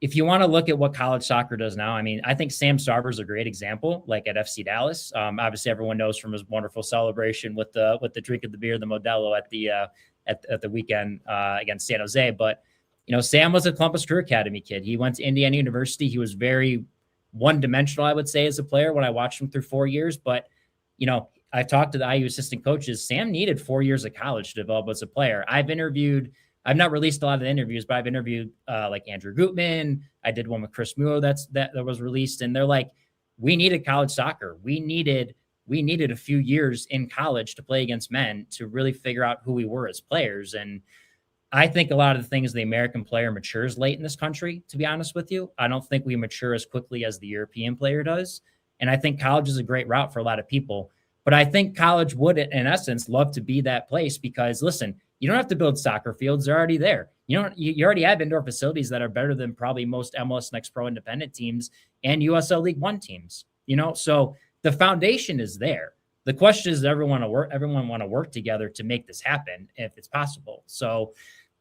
[SPEAKER 3] if you want to look at what college soccer does now, I think Sam Sarver is a great example, like at FC Dallas. Obviously, everyone knows from his wonderful celebration with the drink of the beer, the Modelo at the weekend against San Jose. But Sam was a Columbus Career Academy kid. He went to Indiana University. He was very one-dimensional, I would say, as a player when I watched him through 4 years. But, I talked to the IU assistant coaches. Sam needed 4 years of college to develop as a player. I've not released a lot of the interviews, but I've interviewed like Andrew Gutman. I did one with Chris Mueller that was released. And they're like, we needed college soccer. We needed a few years in college to play against men to really figure out who we were as players. And I think a lot of the things the American player matures late in this country, to be honest with you. I don't think we mature as quickly as the European player does. And I think college is a great route for a lot of people. But I think college would, in essence, love to be that place because, listen, you don't have to build soccer fields. They're already there. You already have indoor facilities that are better than probably most MLS Next Pro independent teams and USL League One teams, so the foundation is there. The question is, everyone want to work together to make this happen if it's possible. So,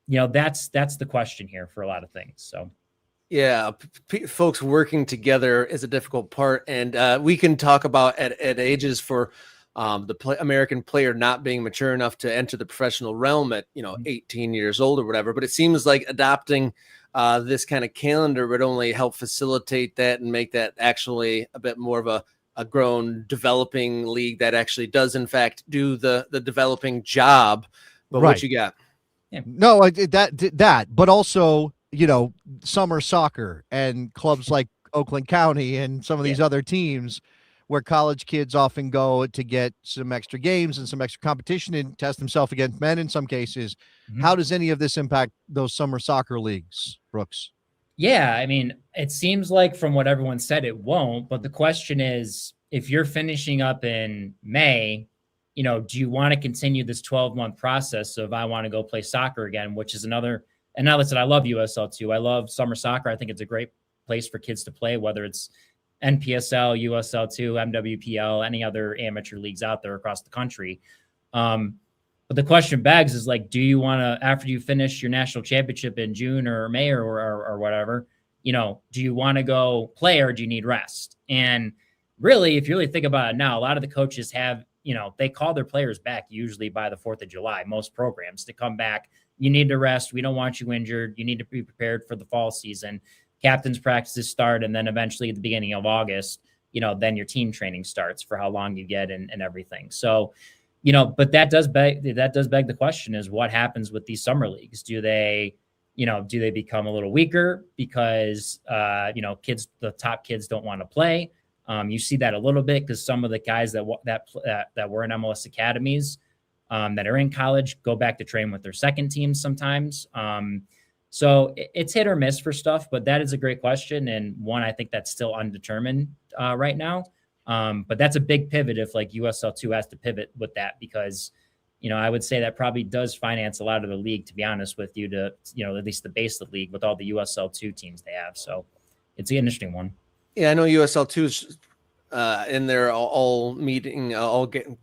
[SPEAKER 3] that's the question here for a lot of things. So,
[SPEAKER 1] yeah, folks working together is a difficult part, and we can talk about at ages for American player not being mature enough to enter the professional realm at 18 years old or whatever. But it seems like adopting this kind of calendar would only help facilitate that and make that actually a bit more of a grown developing league that actually does in fact do the developing job. But
[SPEAKER 2] right.
[SPEAKER 1] What you got?
[SPEAKER 2] Yeah. No, that, but also, summer soccer and clubs like Oakland County and some of these other teams where college kids often go to get some extra games and some extra competition and test themselves against men in some cases. Mm-hmm. How does any of this impact those summer soccer leagues, Brooks?
[SPEAKER 3] Yeah, it seems like from what everyone said, it won't. But the question is, if you're finishing up in May, do you want to continue this 12-month process of I want to go play soccer again, which is another. And now listen, I love USL2. I love summer soccer. I think it's a great place for kids to play, whether it's NPSL, USL2, MWPL, any other amateur leagues out there across the country. But the question begs is like, do you want to, after you finish your national championship in June or May or whatever, do you want to go play or do you need rest? And really, if you really think about it now, a lot of the coaches have, they call their players back usually by the 4th of July, most programs to come back. You need to rest. We don't want you injured. You need to be prepared for the fall season. Captain's practices start, and then eventually at the beginning of August, then your team training starts for how long you get and everything. So, but that does beg the question is what happens with these summer leagues? Do they become a little weaker because, the top kids don't want to play? You see that a little bit because some of the guys that were in MLS academies that are in college go back to train with their second teams sometimes. So it's hit or miss for stuff, but that is a great question. And one, I think that's still undetermined right now. But that's a big pivot if like USL2 has to pivot with that, because, I would say that probably does finance a lot of the league, to be honest with you, to, at least the base of the league with all the USL2 teams they have. So it's an interesting one.
[SPEAKER 1] Yeah, I know USL2 is in their all meeting,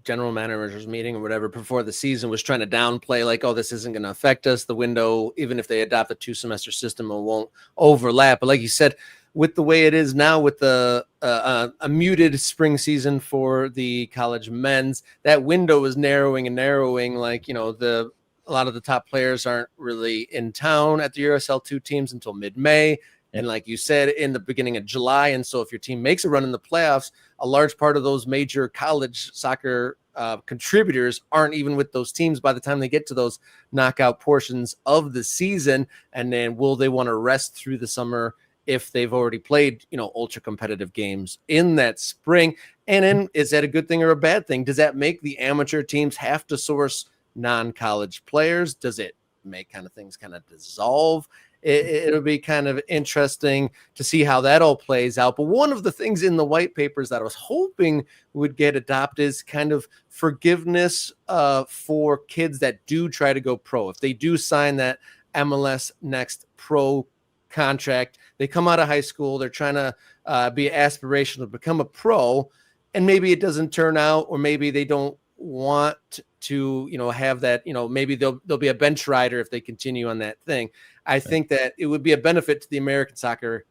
[SPEAKER 1] general managers meeting or whatever before the season was trying to downplay like, oh, this isn't going to affect us. The window, even if they adopt a 2-semester system, it won't overlap. But like you said, with the way it is now, with the a muted spring season for the college men's, that window is narrowing and narrowing. Like, a lot of the top players aren't really in town at the USL2 teams until mid-May. And like you said, in the beginning of July. And so if your team makes a run in the playoffs, a large part of those major college soccer contributors aren't even with those teams by the time they get to those knockout portions of the season. And then will they want to rest through the summer if they've already played, ultra competitive games in that spring? And then is that a good thing or a bad thing? Does that make the amateur teams have to source non-college players? Does it make things dissolve? it'll be kind of interesting to see how that all plays out. But one of the things in the white papers that I was hoping would get adopted is kind of forgiveness for kids that do try to go pro. If they do sign that MLS Next Pro contract, they come out of high school, they're trying to be aspirational to become a pro, and maybe it doesn't turn out, or maybe they don't want to, have that, maybe they'll be a bench rider if they continue on that thing. I think that it would be a benefit to the American soccer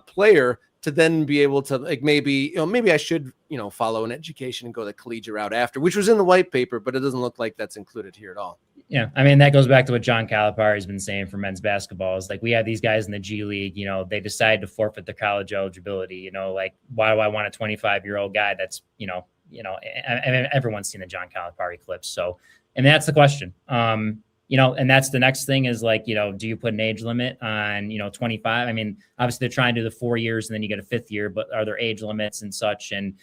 [SPEAKER 1] player to then be able to, like, maybe I should, follow an education and go the collegiate route after, which was in the white paper, but it doesn't look like that's included here at all.
[SPEAKER 3] Yeah. I mean, that goes back to what John Calipari has been saying for men's basketball is like, we have these guys in the G League, they decide to forfeit their college eligibility, like, why do I want a 25-year-old guy that's, everyone's seen the John Calipari clips. So, and that's the question. And that's the next thing is like, do you put an age limit on, 25? I mean, obviously they're trying to do the 4 years and then you get a fifth year, but are there age limits and such? And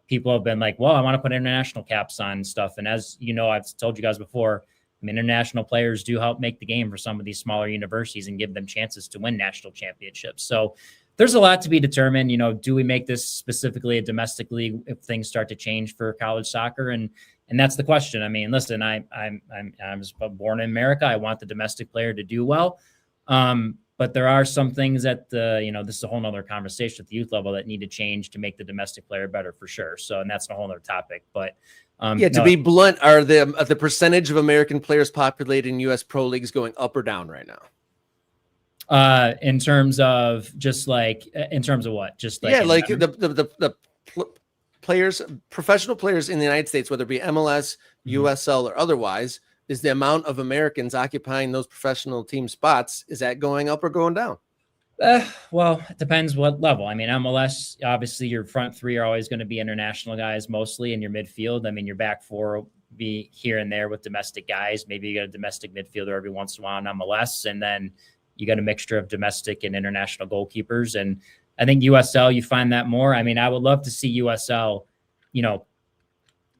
[SPEAKER 3] people have been like, well, I want to put international caps on stuff. And as I've told you guys before, I mean, international players do help make the game for some of these smaller universities and give them chances to win national championships. So there's a lot to be determined. Do we make this specifically a domestic league if things start to change for college soccer? And that's the question. I mean, listen, I was born in America. I want the domestic player to do well. But there are some things that, this is a whole nother conversation at the youth level that need to change to make the domestic player better for sure. So, and that's a whole nother topic, but
[SPEAKER 1] to be blunt, are the percentage of American players populated in U.S. pro leagues going up or down right now?
[SPEAKER 3] In terms of just like, in terms of what? Just like,
[SPEAKER 1] like the players, professional players in the United States, whether it be MLS, USL, or otherwise, is the amount of Americans occupying those professional team spots, is that going up or going down?
[SPEAKER 3] Well, it depends what level. I mean, MLS, obviously your front three are always going to be international guys mostly, in your midfield. I mean, your back four will be here and there with domestic guys. Maybe you got a domestic midfielder every once in a while in MLS, and then you got a mixture of domestic and international goalkeepers. And I think USL, you find that more. I mean, I would love to see USL,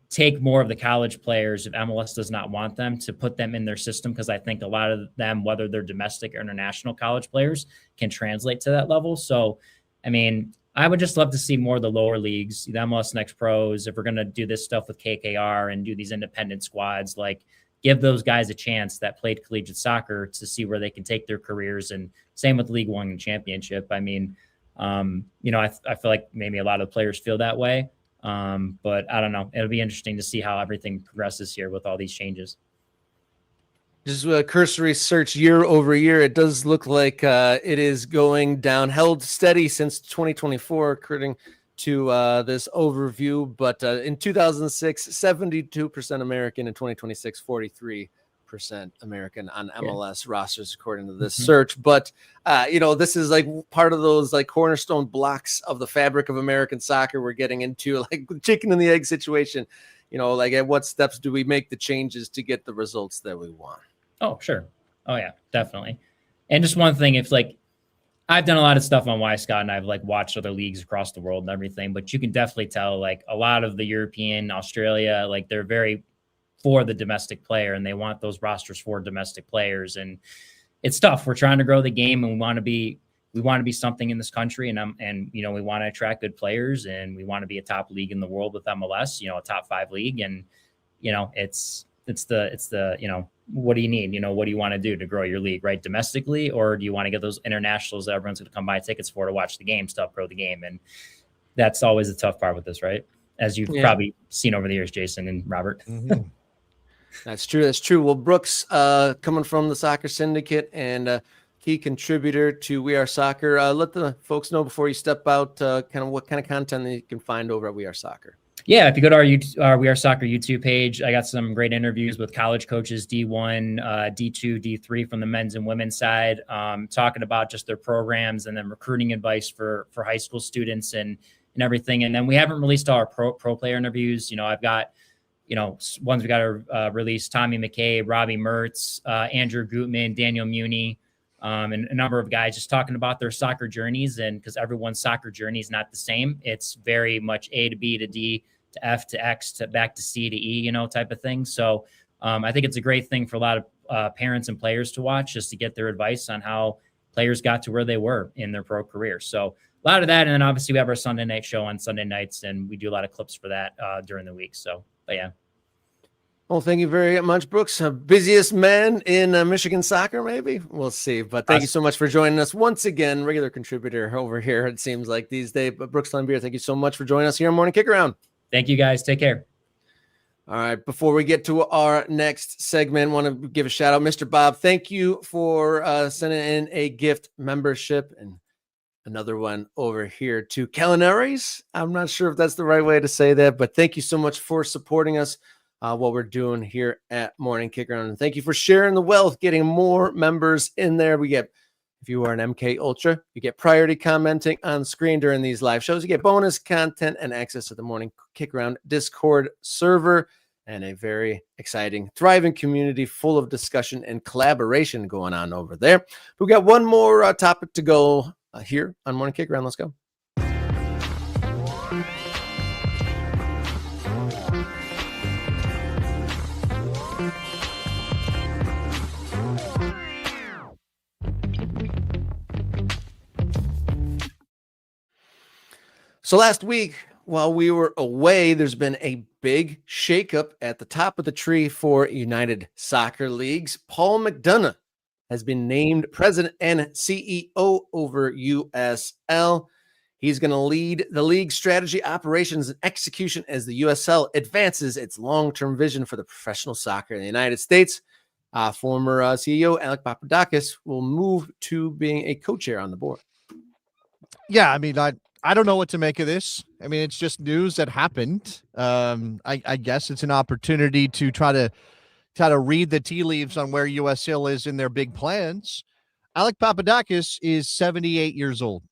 [SPEAKER 3] take more of the college players if MLS does not want them, to put them in their system, because I think a lot of them, whether they're domestic or international college players, can translate to that level. So, I mean, I would just love to see more of the lower leagues, the MLS Next Pros, if we're going to do this stuff with KKR and do these independent squads, like give those guys a chance that played collegiate soccer to see where they can take their careers. And same with League One and Championship. I mean, I feel like maybe a lot of players feel that way. But I don't know. It'll be interesting to see how everything progresses here with all these changes.
[SPEAKER 1] Just a cursory search year over year, it does look like it is going down, held steady since 2024, according to this overview. But in 2006, 72% American. In 2026, 43% American on MLS rosters, according to this search. But this is like part of those like cornerstone blocks of the fabric of American soccer we're getting into, like the chicken and the egg situation. Like at what steps do we make the changes to get the results that we want?
[SPEAKER 3] Oh, sure. Oh yeah, definitely. And just one thing, if like I've done a lot of stuff on Y-Scott and I've like watched other leagues across the world and everything, but you can definitely tell like a lot of the European, Australia, like they're very for the domestic player and they want those rosters for domestic players. And it's tough. We're trying to grow the game and we want to be something in this country. And we want to attract good players and we want to be a top league in the world with MLS, a top 5 league. And, it's the, what do you need? What do you want to do to grow your league, right? Domestically, or do you want to get those internationals that everyone's going to come buy tickets for to watch the game, to grow the game? And that's always the tough part with this, right? As you've probably seen over the years, Jason and Robert.
[SPEAKER 2] Mm-hmm.
[SPEAKER 1] That's true. Well, Brooks, coming from the Soccer Syndicate and key contributor to We Are Soccer, let the folks know before you step out kind of what kind of content that you can find over at We Are Soccer.
[SPEAKER 3] Yeah, if you go to our We Are Soccer YouTube page, I got some great interviews with college coaches, D1, D2, D3 from the men's and women's side, talking about just their programs and then recruiting advice for high school students and everything. And then we haven't released all our pro player interviews. I've got, ones we got to release: Tommy McCabe, Robbie Mertz, Andrew Gutman, Daniel Muni, and a number of guys just talking about their soccer journeys. And because everyone's soccer journey is not the same, it's very much A to B to D to F to X to back to C to E, type of thing. So I think it's a great thing for a lot of parents and players to watch, just to get their advice on how players got to where they were in their pro career. So a lot of that. And then obviously we have our Sunday night show on Sunday nights, and we do a lot of clips for that during the week. So, but yeah.
[SPEAKER 1] Well, thank you very much, Brooks. Busiest man in Michigan soccer, maybe? We'll see. But thank you so much for joining us once again. Regular contributor over here, it seems like these days. But Brooks Lembeer, thank you so much for joining us here on Morning Kick Around.
[SPEAKER 3] Thank you, guys. Take care.
[SPEAKER 1] All right. Before we get to our next segment, I want to give a shout out, Mr. Bob. Thank you for sending in a gift membership, and another one over here to Calinares. I'm not sure if that's the right way to say that, but thank you so much for supporting us. What we're doing here at Morning Kick Around. And thank you for sharing the wealth, getting more members in there. We get, if you are an MK Ultra, you get priority commenting on screen during these live shows. You get bonus content and access to the Morning Kick Around Discord server and a very exciting, thriving community full of discussion and collaboration going on over there. We got one more topic to go here on Morning Kick Around. Let's go. So last week, while we were away, there's been a big shakeup at the top of the tree for United Soccer Leagues. Paul McDonough has been named president and CEO over USL. He's going to lead the league strategy, operations, and execution as the USL advances its long-term vision for the professional soccer in the United States. Former CEO Alec Papadakis will move to being a co-chair on the board.
[SPEAKER 2] Yeah, I mean, I don't know what to make of this. I mean, it's just news that happened. I guess it's an opportunity to try to read the tea leaves on where USL is in their big plans. Alec Papadakis is 78 years old.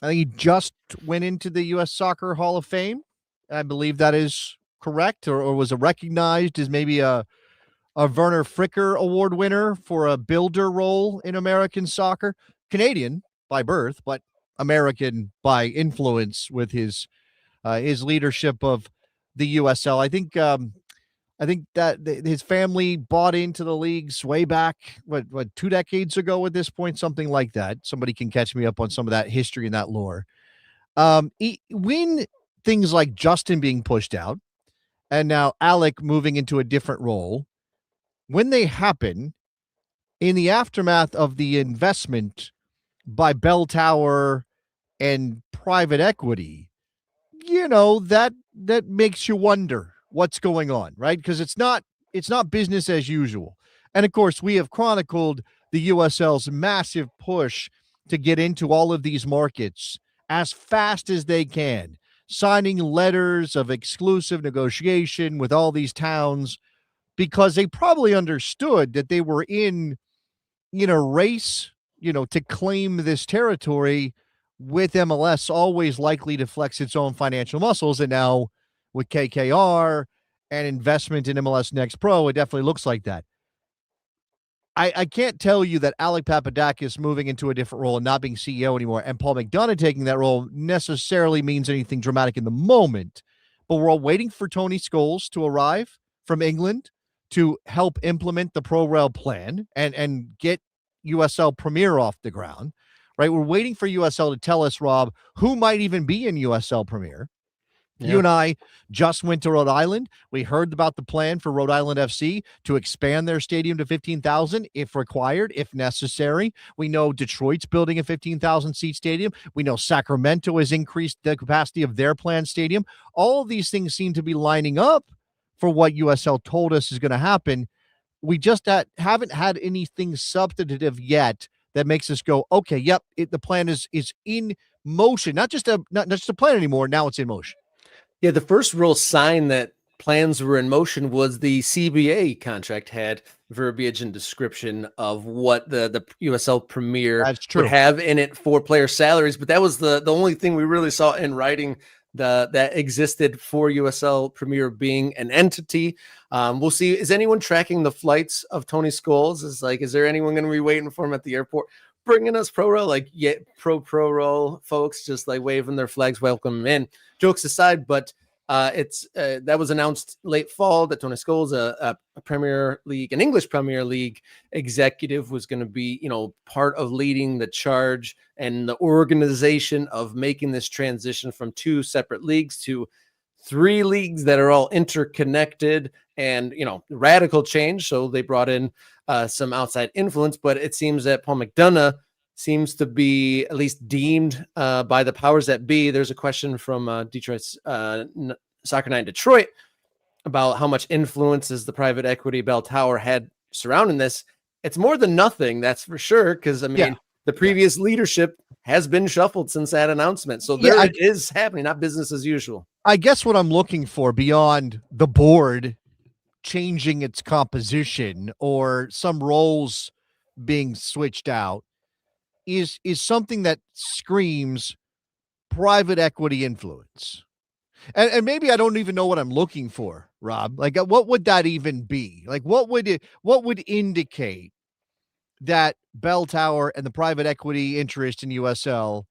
[SPEAKER 2] I think he just went into the U.S. Soccer Hall of Fame. I believe that is correct, or was recognized as maybe a Werner Fricker Award winner for a builder role in American soccer. Canadian by birth, but American by influence with his leadership of the USL. I think that his family bought into the leagues way back, what 2 decades ago at this point, something like that. Somebody can catch me up on some of that history and that lore. When things like Justin being pushed out and now Alec moving into a different role, when they happen in the aftermath of the investment by Bell Tower and private equity, that makes you wonder what's going on, right? Because it's not business as usual. And of course, we have chronicled the USL's massive push to get into all of these markets as fast as they can, signing letters of exclusive negotiation with all these towns, because they probably understood that they were in a race, to claim this territory, with MLS always likely to flex its own financial muscles. And now with KKR and investment in MLS Next Pro, it definitely looks like that. I can't tell you that Alec Papadakis moving into a different role and not being CEO anymore and Paul McDonough taking that role necessarily means anything dramatic in the moment. But we're all waiting for Tony Scholes to arrive from England to help implement the Pro-Rel plan and get USL Premier off the ground, right? We're waiting for USL to tell us, Rob, who might even be in USL Premier. Yeah. You and I just went to Rhode Island. We heard about the plan for Rhode Island FC to expand their stadium to 15,000 if required, if necessary. We know Detroit's building a 15,000 seat stadium. We know Sacramento has increased the capacity of their planned stadium. All of these things seem to be lining up for what USL told us is going to happen. We just haven't had anything substantive yet that makes us go, okay, yep, the plan is in motion. Not just a plan anymore. Now it's in motion.
[SPEAKER 1] Yeah, the first real sign that plans were in motion was the CBA contract had verbiage and description of what the USL Premier would have in it for player salaries. But that was the only thing we really saw in writing that existed for USL Premier being an entity. We'll see. Is anyone tracking the flights of Tony Scholes? Is there anyone going to be waiting for him at the airport, bringing us pro-roll, pro roll folks, just like waving their flags, welcome him in? Jokes aside, but It's that was announced late fall that Tony Scholes, a Premier League, an English Premier League executive, was going to be, part of leading the charge and the organization of making this transition from 2 separate leagues to 3 leagues that are all interconnected and, radical change. So they brought in some outside influence, but it seems that Paul McDonough seems to be at least deemed by the powers that be. There's a question from Detroit's Soccer Night in Detroit about how much influence is the private equity Bell Tower had surrounding this. It's more than nothing, that's for sure, because the previous leadership has been shuffled since that announcement. So it is happening, not business as usual.
[SPEAKER 2] I guess what I'm looking for beyond the board changing its composition or some roles being switched out is something that screams private equity influence. And maybe I don't even know what I'm looking for, Rob. Like, what would that even be? Like, what would indicate that Bell Tower and the private equity interest in USL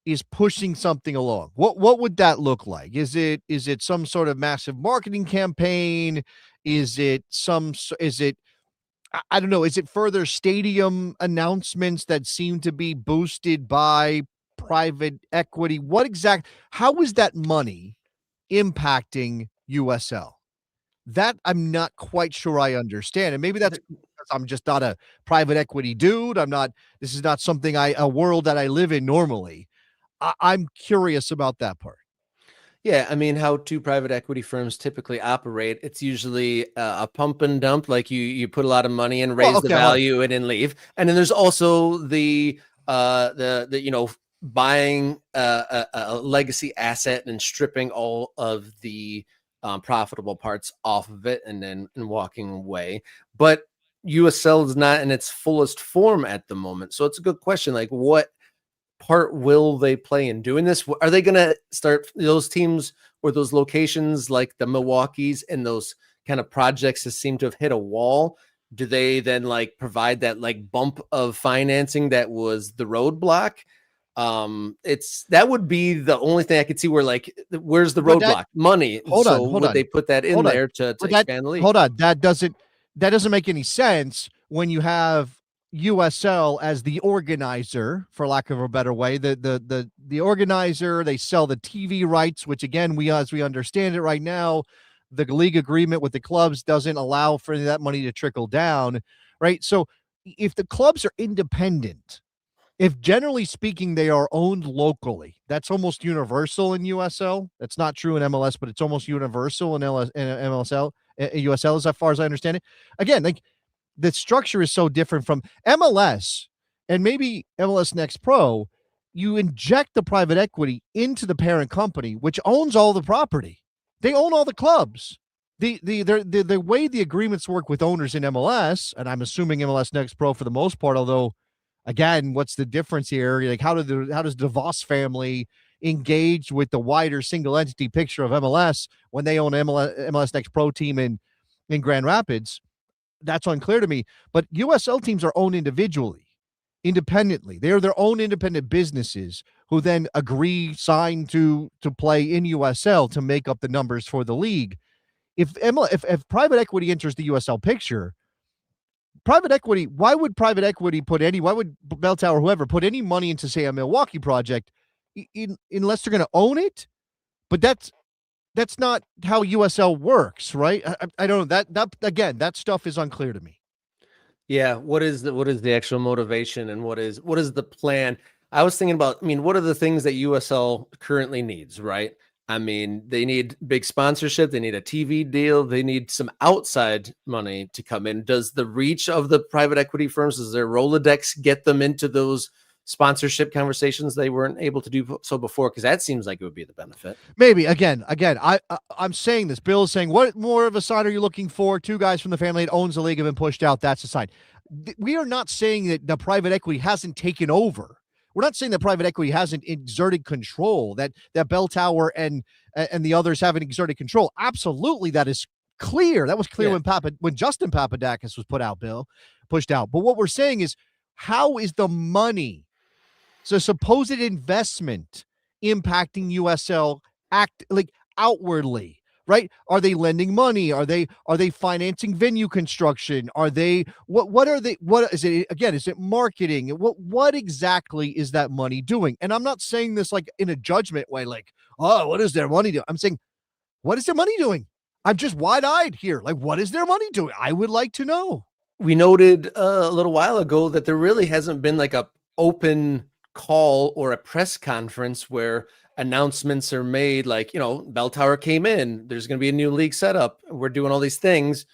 [SPEAKER 2] is pushing something along? What would that look like? Is it some sort of massive marketing campaign? Is it I don't know. Is it further stadium announcements that seem to be boosted by private equity? How is that money impacting USL? That I'm not quite sure I understand. And maybe that's because I'm just not a private equity dude. This is not something a world that I live in normally. I'm curious about that part.
[SPEAKER 1] Yeah, I mean, how 2 private equity firms typically operate, it's usually a pump and dump. Like you put a lot of money in, raise the value, and then leave. And then there's also the buying a legacy asset and stripping all of the profitable parts off of it and walking away. But USL is not in its fullest form at the moment. So it's a good question. Like, what part will they play in doing this? Are they going to start those teams or those locations like the Milwaukee's and those kind of projects that seem to have hit a wall? Do they then provide that bump of financing that was the roadblock? That would be the only thing I could see where where's the roadblock? Money.
[SPEAKER 2] Hold on.
[SPEAKER 1] They put that in there to expand the league?
[SPEAKER 2] Hold on. That doesn't make any sense when you have USL as the organizer, for lack of a better way. The organizer, they sell the TV rights, which again, as we understand it right now, the league agreement with the clubs doesn't allow for that money to trickle down, right? So if the clubs are independent, if generally speaking they are owned locally, that's almost universal in USL. That's not true in MLS, but it's almost universal in USL as far as I understand it. Again, the structure is so different from MLS and maybe MLS Next Pro. You inject the private equity into the parent company, which owns all the property. They own all the clubs. The way the agreements work with owners in MLS, and I'm assuming MLS Next Pro for the most part, although again, what's the difference here? Like, how does the Voss family engage with the wider single entity picture of MLS when they own MLS Next Pro team in Grand Rapids? That's unclear to me. But USL teams are owned individually, independently. They are their own independent businesses who then sign to play in USL to make up the numbers for the league. If private equity enters the USL picture, why would private equity why would Bell Tower, whoever, put any money into, say, a Milwaukee project unless they're going to own it? But that's not how USL works, right? I don't know. That stuff is unclear to me.
[SPEAKER 1] Yeah, what is the actual motivation and what is the plan? I was thinking about, what are the things that USL currently needs, right? They need big sponsorship, they need a TV deal, they need some outside money to come in. Does the reach of the private equity firms, does their Rolodex get them into those sponsorship conversations they weren't able to do so before? Because that seems like it would be the benefit.
[SPEAKER 2] Maybe. Again, I'm saying this. Bill is saying, what more of a sign are you looking for? 2 guys from the family that owns the league have been pushed out. That's a sign. We are not saying that the private equity hasn't taken over. We're not saying that private equity hasn't exerted control, that Bell Tower and the others haven't exerted control. Absolutely, that is clear. That was clear when Justin Papadakis was pushed out. But what we're saying is, how is the money, so supposed investment, impacting USL outwardly, right? Are they lending money? Are they financing venue construction? Are they what are they what is it again? Is it marketing? What exactly is that money doing? And I'm not saying this like in a judgment way, like, oh, what is their money doing? I'm saying, what is their money doing? I'm just wide-eyed here. Like, what is their money doing? I would like to know.
[SPEAKER 1] We noted a little while ago that there really hasn't been like a open call or a press conference where announcements are made like, Bell Tower came in, there's going to be a new league setup, we're doing all these things,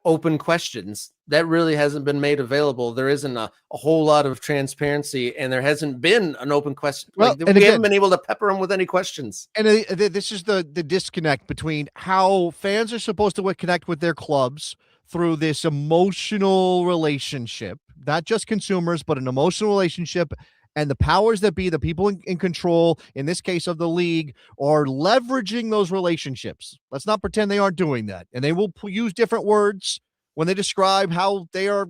[SPEAKER 1] open questions. That really hasn't been made available. There isn't a whole lot of transparency, and there hasn't been an open question.
[SPEAKER 2] Well,
[SPEAKER 1] Like,
[SPEAKER 2] and
[SPEAKER 1] we
[SPEAKER 2] again,
[SPEAKER 1] haven't been able to pepper them with any questions.
[SPEAKER 2] And this is the disconnect between how fans are supposed to connect with their clubs through this emotional relationship, not just consumers, but an emotional relationship. And the powers that be, the people in control, in this case of the league, are leveraging those relationships. Let's not pretend they aren't doing that. And they will use different words when they describe how they are,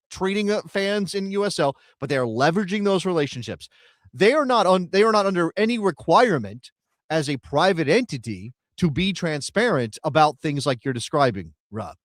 [SPEAKER 2] treating fans in USL, but they are leveraging those relationships. They are not under any requirement as a private entity to be transparent about things like you're describing, Rob.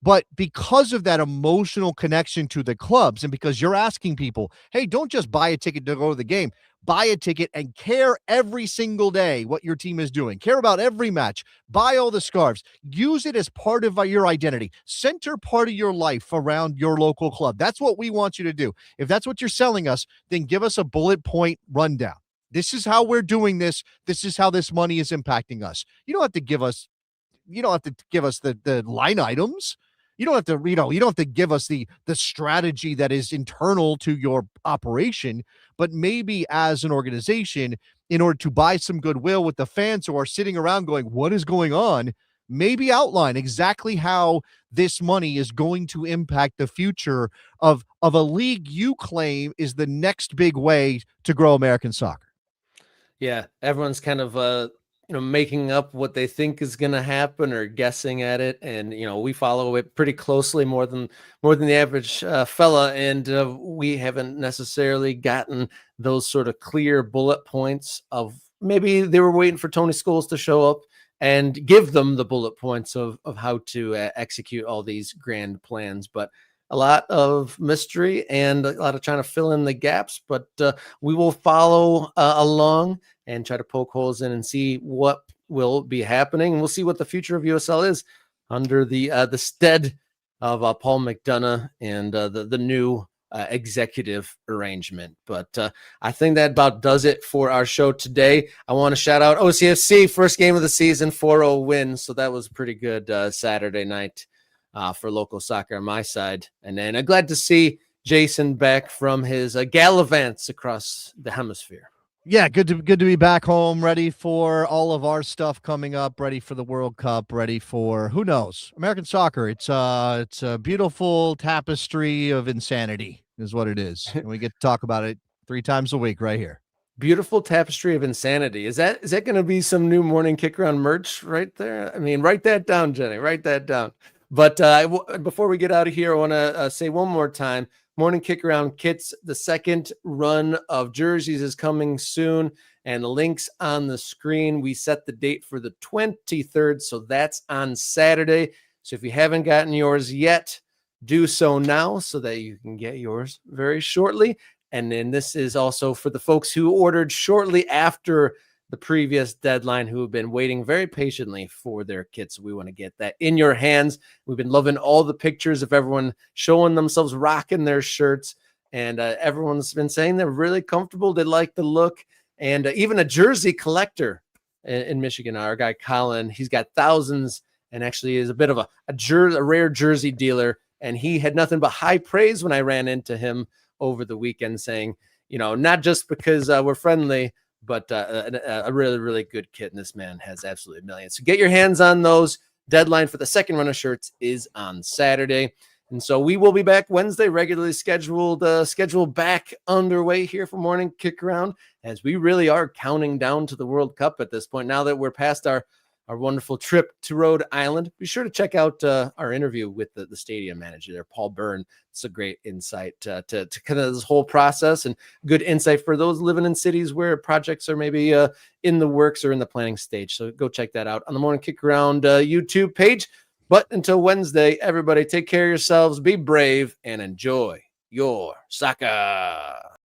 [SPEAKER 2] But because of that emotional connection to the clubs, and because you're asking people, hey, don't just buy a ticket to go to the game, buy a ticket and care every single day what your team is doing. Care about every match. Buy all the scarves. Use it as part of your identity. Center part of your life around your local club. That's what we want you to do. If that's what you're selling us, then give us a bullet point rundown. This is how we're doing this. This is how this money is impacting us. You don't have to give us the line items. You don't have to, you don't have to give us the strategy that is internal to your operation, but maybe as an organization, in order to buy some goodwill with the fans who are sitting around going, what is going on? Maybe outline exactly how this money is going to impact the future of a league you claim is the next big way to grow American soccer.
[SPEAKER 1] Yeah, everyone's kind of making up what they think is going to happen or guessing at it, and we follow it pretty closely more than the average fella, and we haven't necessarily gotten those sort of clear bullet points of maybe they were waiting for Tony Scholes to show up and give them the bullet points of how to execute all these grand plans, but a lot of mystery and a lot of trying to fill in the gaps, but we will follow along and try to poke holes in and see what will be happening. And we'll see what the future of USL is under the stead of Paul McDonough and the new executive arrangement. But I think that about does it for our show today. I want to shout out OCFC, first game of the season, 4-0 win. So that was a pretty good Saturday night for local soccer on my side. And then I'm glad to see Jason back from his gallivants across the hemisphere.
[SPEAKER 2] Yeah, good to be back home, ready for all of our stuff coming up, ready for the World Cup, ready for who knows, American soccer. It's a beautiful tapestry of insanity, is what it is, and we get to talk about it 3 times a week right here.
[SPEAKER 1] Beautiful tapestry of insanity. Is that going to be some new morning kick around merch right there? I mean, write that down, Jenny. Write that down. But before we get out of here, I want to say one more time. Morning Kick Around kits, the second run of jerseys is coming soon, and the link's on the screen. We set the date for the 23rd, so that's on Saturday. So if you haven't gotten yours yet, do so now so that you can get yours very shortly. And then this is also for the folks who ordered shortly after the previous deadline, who have been waiting very patiently for their kits. We want to get that in your hands. We've been loving all the pictures of everyone showing themselves rocking their shirts, and everyone's been saying they're really comfortable. They like the look, and even a jersey collector in Michigan, our guy Colin, he's got thousands and actually is a bit of a rare jersey dealer, and he had nothing but high praise when I ran into him over the weekend, saying, not just because we're friendly, but a really, really good kit. And this man has absolutely millions. So get your hands on those. Deadline for the second run of shirts is on Saturday. And so we will be back Wednesday, regularly scheduled, schedule back underway here for Morning Kick Around, as we really are counting down to the World Cup at this point. Now that we're past our our wonderful trip to Rhode Island. Be sure to check out our interview with the stadium manager there, Paul Byrne. It's a great insight to kind of this whole process, and good insight for those living in cities where projects are maybe in the works or in the planning stage. So go check that out on the Morning Kick Around YouTube page. But until Wednesday, everybody take care of yourselves, be brave, and enjoy your soccer.